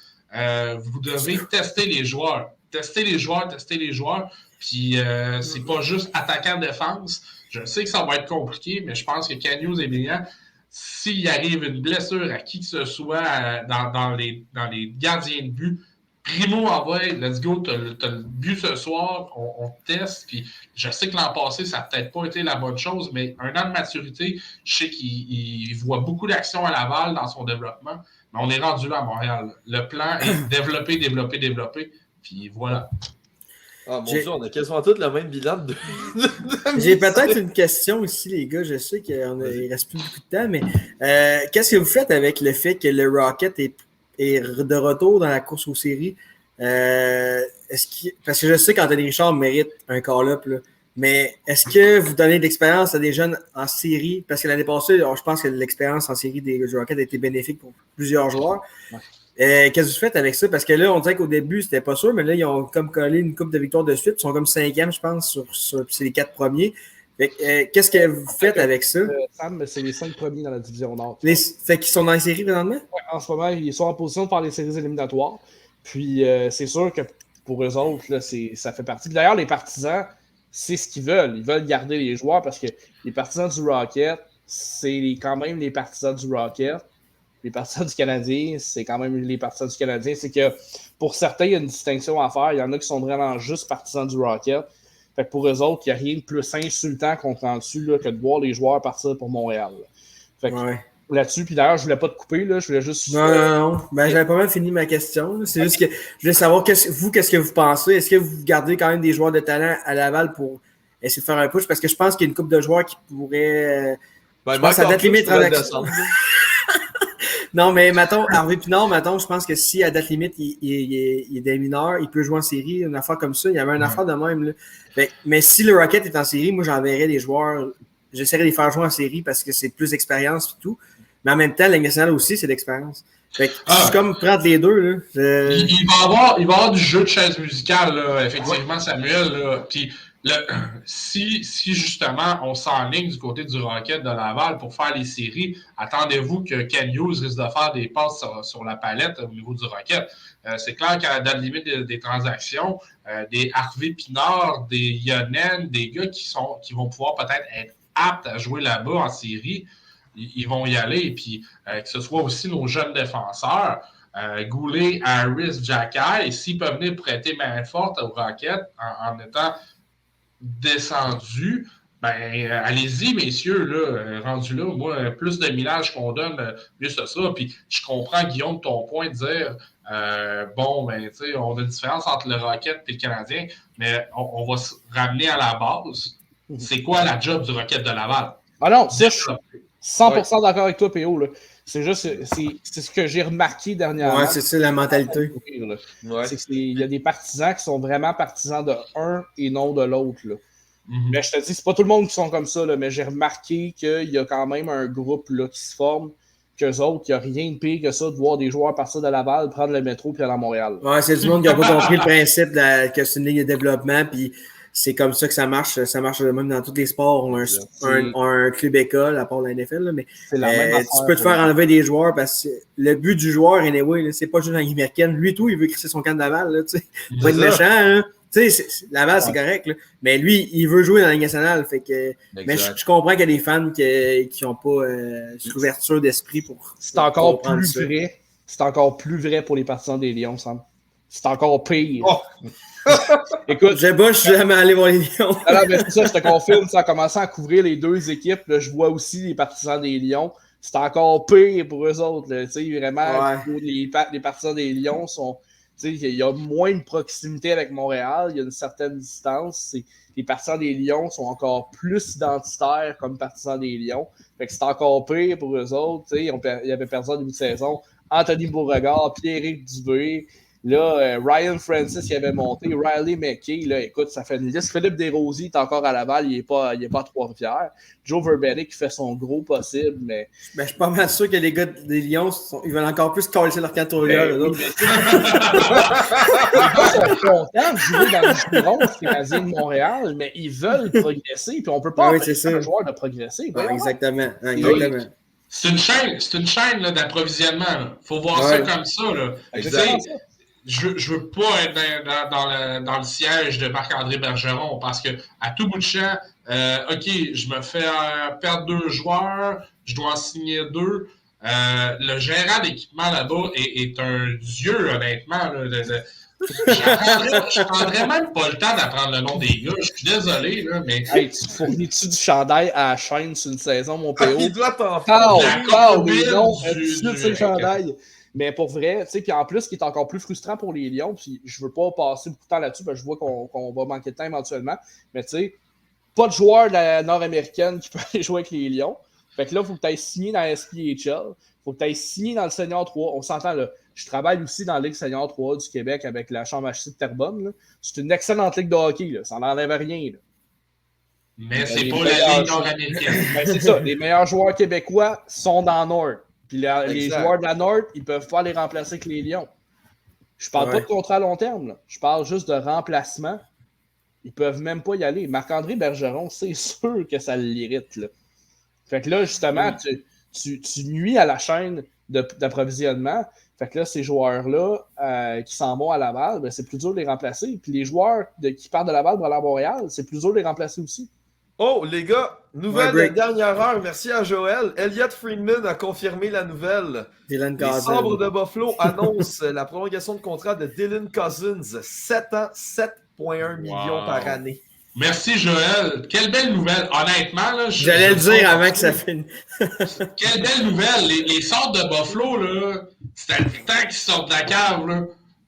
vous devez tester les joueurs. Tester les joueurs. Puis, c'est pas juste attaquant-défense. Je sais que ça va être compliqué, mais je pense que Canyon et Brillant, s'il arrive une blessure à qui que ce soit dans les gardiens de but, primo envoie, let's go, t'as le but ce soir, on teste. Puis je sais que l'an passé, ça n'a peut-être pas été la bonne chose, mais un an de maturité, je sais qu'il voit beaucoup d'actions à Laval dans son développement. Mais on est rendu là à Montréal. Le plan est développer. Puis voilà. Ah mon Dieu, on a quasiment tous le même bilan de J'ai peut-être une question aussi, les gars. Je sais qu'il ne reste plus beaucoup de temps, mais qu'est-ce que vous faites avec le fait que le Rocket est de retour dans la course aux séries, parce que je sais qu'Anthony Richard mérite un call-up, là, mais est-ce que vous donnez de l'expérience à des jeunes en série? Parce que l'année passée, je pense que l'expérience en série des Rockets a été bénéfique pour plusieurs joueurs. Qu'est-ce que vous faites avec ça? Parce que là, on dirait qu'au début, c'était pas sûr, mais là, ils ont comme collé une coupe de victoires de suite. Ils sont comme 5e, je pense, sur c'est les 4 premiers. Qu'est-ce que vous faites avec ça? Sam, c'est les 5 premiers dans la division Nord. Fait qu'ils sont dans les séries présentement? Ouais, en ce moment, ils sont en position de faire les séries éliminatoires. Puis c'est sûr que pour eux autres, là, ça fait partie. Puis d'ailleurs, les partisans, c'est ce qu'ils veulent. Ils veulent garder les joueurs parce que les partisans du Rocket, c'est quand même les partisans du Rocket. Les partisans du Canadien, c'est quand même les partisans du Canadien. C'est que pour certains, il y a une distinction à faire. Il y en a qui sont vraiment juste partisans du Rocket. Fait que pour eux autres, il n'y a rien de plus insultant qu'on prend dessus là, que de voir les joueurs partir pour Montréal. Là. Fait que là-dessus, puis d'ailleurs, je voulais pas te couper, là, je voulais juste... Non. Ben, j'avais pas mal fini ma question. C'est juste que je voulais savoir, qu'est-ce que vous pensez? Est-ce que vous gardez quand même des joueurs de talent à Laval pour essayer de faire un push? Parce que je pense qu'il y a une couple de joueurs qui pourraient... Ben, je pense à date limite transaction. Non, mais mettons, Harvey Pinard, je pense que si à date limite, il est des mineurs, il peut jouer en série, une affaire comme ça. Il y avait une affaire de même. Là. Mais si le Rocket est en série, moi, j'enverrais des joueurs. J'essaierais de les faire jouer en série parce que c'est plus d'expérience et tout. Mais en même temps, la Ligue nationale aussi, c'est d'expérience. Fait que c'est comme prendre les deux. Là. Il va y avoir du jeu de chaise musicale, là, effectivement, Samuel. Là. Puis, si justement on s'enligne du côté du Rocket de Laval pour faire les séries, attendez-vous que Ken Hughes risque de faire des passes sur la palette au niveau du Rocket. C'est clair qu'à la date limite des transactions, des Harvey Pinard, des Yonen, des gars qui vont pouvoir peut-être être aptes à jouer là-bas en série, ils vont y aller. Et puis, que ce soit aussi nos jeunes défenseurs, Goulet, Harris, Jacky, s'ils peuvent venir prêter main forte au Rocket en étant descendu, ben allez-y, messieurs, là, rendu là, moi, plus de millage qu'on donne, mieux ce sera. Puis je comprends, Guillaume, ton point de dire bon, ben, tu sais, on a une différence entre le Rocket et le Canadien, mais on va se ramener à la base. C'est quoi la job du Rocket de Laval? Ah non, ça, je suis 100% d'accord avec toi, PO. Là. C'est juste, c'est ce que j'ai remarqué dernièrement. Ouais, c'est ça la mentalité. C'est qu'il y a des partisans qui sont vraiment partisans de un et non de l'autre. Là. Mais je te dis, c'est pas tout le monde qui sont comme ça, là, mais j'ai remarqué qu'il y a quand même un groupe là, qui se forme, qu'eux autres, il n'y a rien de pire que ça de voir des joueurs partir de Laval, prendre le métro puis aller à Montréal. Ouais, c'est du monde qui n'a pas compris le principe que c'est une ligne de développement, puis c'est comme ça que ça marche. Ça marche même dans tous les sports. On a un club école, à part la NFL, là, mais tu peux te faire enlever des joueurs parce que le but du joueur, anyway, c'est pas juste dans la Ligue américaine. Lui, tout, il veut crisser son camp de Laval. Là, pas être méchant. Hein? Laval, c'est correct. Là. Mais lui, il veut jouer dans la Ligue nationale. Fait que, mais je comprends qu'il y a des fans qui n'ont pas cette ouverture d'esprit pour. C'est encore plus vrai. C'est encore plus vrai pour les partisans des Lions, Sam. C'est encore pire. Oh. Écoute, je suis jamais allé voir les Lions. Alors, mais c'est ça, je te confirme, en commençant à couvrir les deux équipes, là, je vois aussi les partisans des Lions. C'est encore pire pour eux autres. Là, vraiment, les partisans des Lions sont. Il y a moins de proximité avec Montréal, il y a une certaine distance. Les partisans des Lions sont encore plus identitaires comme partisans des Lions. Fait que c'est encore pire pour eux autres. Il y avait perdu en début de saison. Anthony Beauregard, Pierre-Éric Dubé. Là, Ryan Francis qui avait monté, Riley McKay, là, écoute, ça fait une liste. Philippe Desrosiers est encore à Laval, il n'est pas à Trois-Rivières. Joe Verbeek qui fait son gros possible, mais... Ben, je suis pas mal sûr que les gars des Lions, ils veulent encore plus coller leur camp de Trois-Rivières. Les gars sont contents de jouer dans le giron canadien de Montréal, mais ils veulent progresser, puis on ne peut pas empêcher un joueur de progresser. Exactement. C'est une chaîne là, d'approvisionnement. Il faut voir ça comme ça. Là. Je veux pas être dans le siège de Marc-André Bergeron parce que à tout bout de champ, OK, je me fais perdre 2 joueurs, je dois en signer 2. Le gérant d'équipement là-bas est un dieu, honnêtement. Là, je prendrais même pas le temps d'apprendre le nom des gars. Je suis désolé, là, mais... Hey, tu fournis-tu du chandail à la chaîne sur une saison, mon PO? Il doit t'en faire. C'est le chandail. Mais pour vrai, tu sais, puis en plus, ce qui est encore plus frustrant pour les Lions, puis je veux pas passer beaucoup de temps là-dessus, parce que je vois qu'on va manquer de temps éventuellement, mais tu sais, pas de joueur de la nord-américaine qui peut aller jouer avec les Lions. Fait que là, il faut que tu ailles signer dans la SPHL, il faut que tu ailles signer dans le Senior 3. On s'entend là. Je travaille aussi dans la Ligue senior 3 du Québec avec la Chambre HC de Terrebonne. Là. C'est une excellente ligue de hockey. Là. Ça n'enlève rien. Là. Mais c'est Les pas la meilleurs Ligue nord-américaine. Ben, c'est ça. Les meilleurs joueurs québécois sont dans le Nord. Puis les joueurs de la Nord, ils peuvent pas les remplacer avec les Lions. Je parle pas de contrat à long terme. Là. Je parle juste de remplacement. Ils peuvent même pas y aller. Marc-André Bergeron, c'est sûr que ça l'irrite. Là. Fait que là, justement, tu nuis à la chaîne d'approvisionnement. Fait que là, ces joueurs-là qui s'en vont à Laval, ben, c'est plus dur de les remplacer. Puis les joueurs qui partent de Laval pour aller à Montréal, c'est plus dur de les remplacer aussi. Oh, les gars, nouvelle de dernière heure. Merci à Joël. Elliott Friedman a confirmé la nouvelle. Dylan Les Sabres de Buffalo annoncent la prolongation de contrat de Dylan Cousins. 7 ans, 7,1 millions par année. Merci, Joël. Quelle belle nouvelle. Honnêtement, là, j'allais le dire avant que ça finisse. Quelle belle nouvelle. Les sortes de Buffalo, là, c'était le temps qu'ils sortent de la cave, là.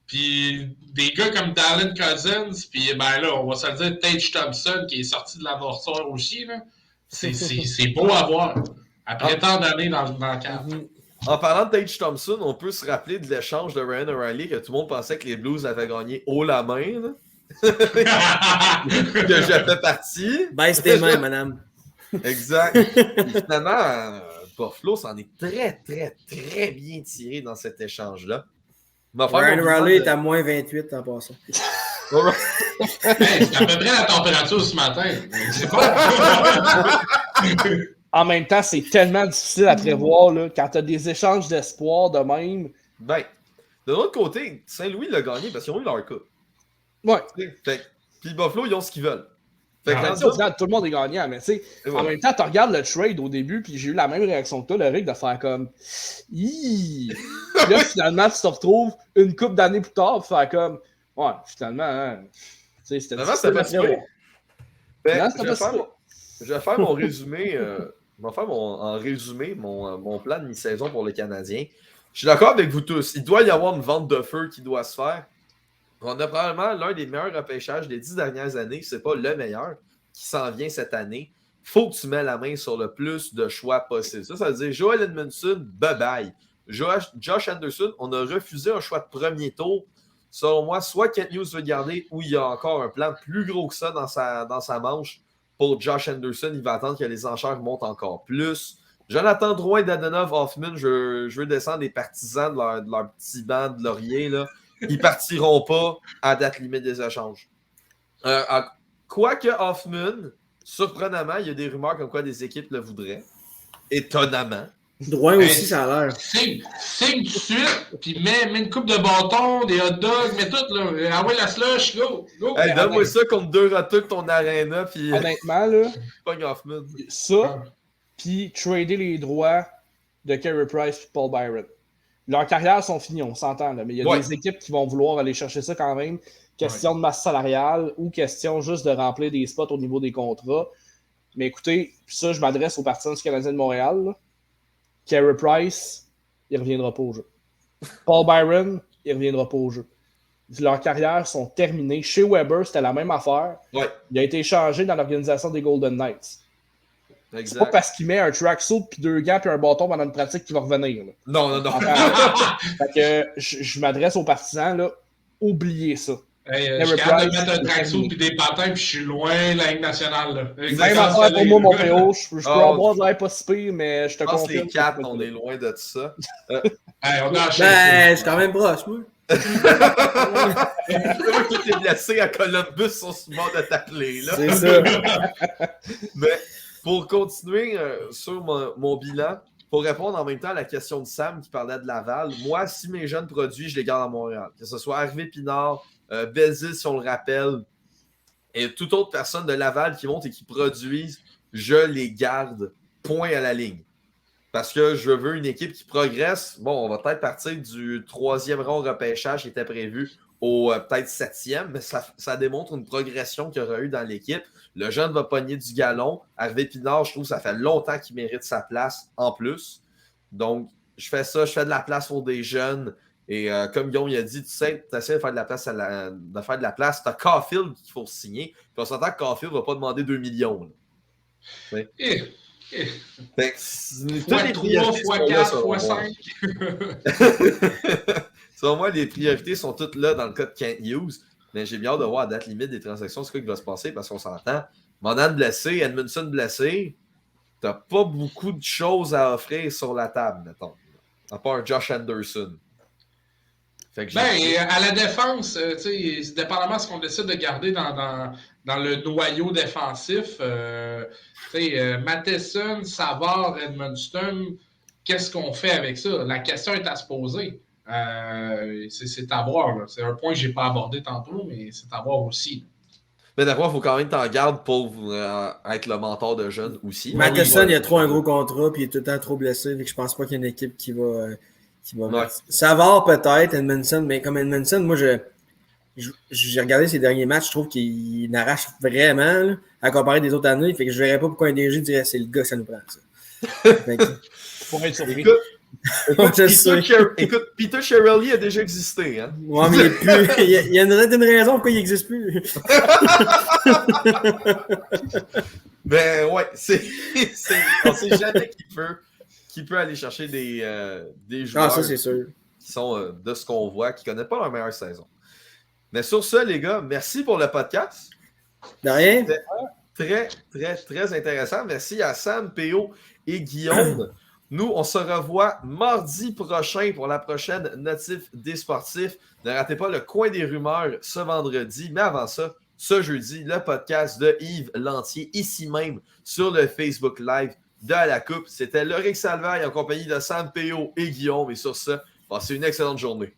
Puis des gars comme Dylan Cousins, puis ben là, on va se le dire, Tage Thompson, qui est sorti de la morsure aussi, là. C'est beau à voir. Après tant d'années dans la cave. En parlant de Tage Thompson, on peut se rappeler de l'échange de Ryan O'Reilly que tout le monde pensait que les Blues avaient gagné haut la main, là. Que je fais partie. Baisse tes mains, madame. Exact. Et finalement, Buffalo s'en est très, très, très bien tiré dans cet échange-là. Ryan O'Reilly est à moins 28 en passant. Hey, c'est à peu près la température ce matin. C'est pas... En même temps, c'est tellement difficile à prévoir là, quand tu as des échanges d'espoir de même. Ben, de l'autre côté, Saint-Louis l'a gagné parce qu'ils ont eu leur coup. Ouais. Puis Buffalo, ils ont ce qu'ils veulent. Fait que au final, tout le monde est gagnant, mais tu sais, en même temps, tu regardes le trade au début, puis j'ai eu la même réaction que toi, le Rick, de faire comme Puis là, finalement, tu te retrouves une couple d'années plus tard, pour faire comme ouais, finalement, hein, tu sais, c'était difficile à prévoir. Je vais faire mon résumé. Je vais faire en résumé mon plan de mi-saison pour les Canadiens. Je suis d'accord avec vous tous. Il doit y avoir une vente de feu qui doit se faire. On a probablement l'un des meilleurs repêchages des 10 dernières années. C'est pas le meilleur qui s'en vient cette année. Faut que tu mets la main sur le plus de choix possible. Ça veut dire Joel Edmondson, bye-bye. Josh Anderson, on a refusé un choix de premier tour. Selon moi, soit Kent Hughes veut garder ou il y a encore un plan plus gros que ça dans sa manche. Pour Josh Anderson, il va attendre que les enchères montent encore plus. Jonathan Drouin, Dadonov, Hoffman, je veux descendre les partisans de leur petit banc de laurier. Là. Ils partiront pas à date limite des échanges. Quoique Hoffman, surprenamment, il y a des rumeurs comme quoi des équipes le voudraient. Étonnamment. Drouin aussi, ça a l'air. Signe tout de suite, puis mets une coupe de bâton, des hot dogs, mets tout, là. Envoie la slush, go! Hey, donne-moi ça contre 2 retours de ton arena, puis... Honnêtement, là, pogne Hoffman. Ça, puis trader les droits de Carey Price et Paul Byron. Leurs carrières sont finies, on s'entend, là, mais il y a des équipes qui vont vouloir aller chercher ça quand même. Question de masse salariale ou question juste de remplir des spots au niveau des contrats. Mais écoutez, ça, je m'adresse aux partisans du Canadien de Montréal, là. Carey Price, il ne reviendra pas au jeu. Paul Byron, il ne reviendra pas au jeu. Leurs carrières sont terminées. Chez Weber, c'était la même affaire. Ouais. Il a été échangé dans l'organisation des Golden Knights. Exact. C'est pas parce qu'il met un tracksuit, puis 2 gants, puis un bâton pendant une pratique qu'il va revenir. Là. Non. Fait que je m'adresse aux partisans, là, oubliez ça. Hey, je suis capable de mettre un tracksuit et des patins, puis je suis loin de la Ligue nationale. Là. Même affaire pour moi, mon PO. Je peux avoir de l'air pas si pire, mais je te confirme. Je pense que les 4, on est loin de tout ça. Hey, on a je suis quand même proche, moi. C'est moi qui t'ai blessé à Columbus sur ce bord de t'appeler. C'est ça. Mais pour continuer sur mon bilan, pour répondre en même temps à la question de Sam qui parlait de Laval, moi, si mes jeunes produits, je les garde à Montréal. Que ce soit Hervé Pinard, Bézil, si on le rappelle, et toute autre personne de Laval qui monte et qui produisent, je les garde, point à la ligne. Parce que je veux une équipe qui progresse. Bon, on va peut-être partir du 3e rang repêchage qui était prévu au peut-être 7e, mais ça démontre une progression qu'il y aura eu dans l'équipe. Le jeune va pogner du galon. Hervé Pinard, je trouve que ça fait longtemps qu'il mérite sa place en plus. Donc, je fais ça, je fais de la place pour des jeunes. Et comme Guillaume il a dit, tu sais, tu essaies de faire de la place, tu as Caulfield qu'il faut signer. Puis on s'entend que Caulfield ne va pas demander 2 millions. Fait que, fois 3, fois 4, fois 5. Selon moi, les priorités sont toutes là dans le cas de Kent Hughes. Mais j'ai bien hâte de voir à date limite des transactions, c'est quoi qui va se passer parce qu'on s'entend. Monan blessé, Edmondson blessé, t'as pas beaucoup de choses à offrir sur la table, mettons. À part Josh Anderson. Fait que à la défense, dépendamment de ce qu'on décide de garder dans le noyau défensif, Matheson, Savard, Edmundston, qu'est-ce qu'on fait avec ça? La question est à se poser. C'est à voir. Là. C'est un point que je n'ai pas abordé tantôt, mais c'est à voir aussi. Mais d'abord, il faut quand même t'en garde pour être le mentor de jeunes aussi. Matheson, il a trop un gros contrat puis il est tout le temps trop blessé. Je pense pas qu'il y ait une équipe qui va Savard peut-être, Edmondson, mais comme Edmondson, moi j'ai regardé ses derniers matchs, je trouve qu'il n'arrache vraiment là, à comparer des autres années. Fait que je verrais pas pourquoi un DG dirait c'est le gars que ça nous prend ça. Pour être surpris. Écoute, Peter Chiarelli a déjà existé. Hein? Ouais, mais il y a une raison pourquoi il n'existe plus. Ben ouais, on sait jamais qui peut aller chercher des joueurs ça, c'est sûr. Qui sont de ce qu'on voit, qui ne connaissent pas leur meilleure saison. Mais sur ce, les gars, merci pour le podcast. De rien. C'était très, très, très intéressant. Merci à Sam, P.O. et Guillaume. Nous, on se revoit mardi prochain pour la prochaine Notif des sportifs. Ne ratez pas le coin des rumeurs ce vendredi. Mais avant ça, ce jeudi, le podcast de Yves Lantier, ici même sur le Facebook Live de la Coupe. C'était Lorik Salvaille en compagnie de Sam, P.O. et Guillaume. Et sur ça, passez une excellente journée.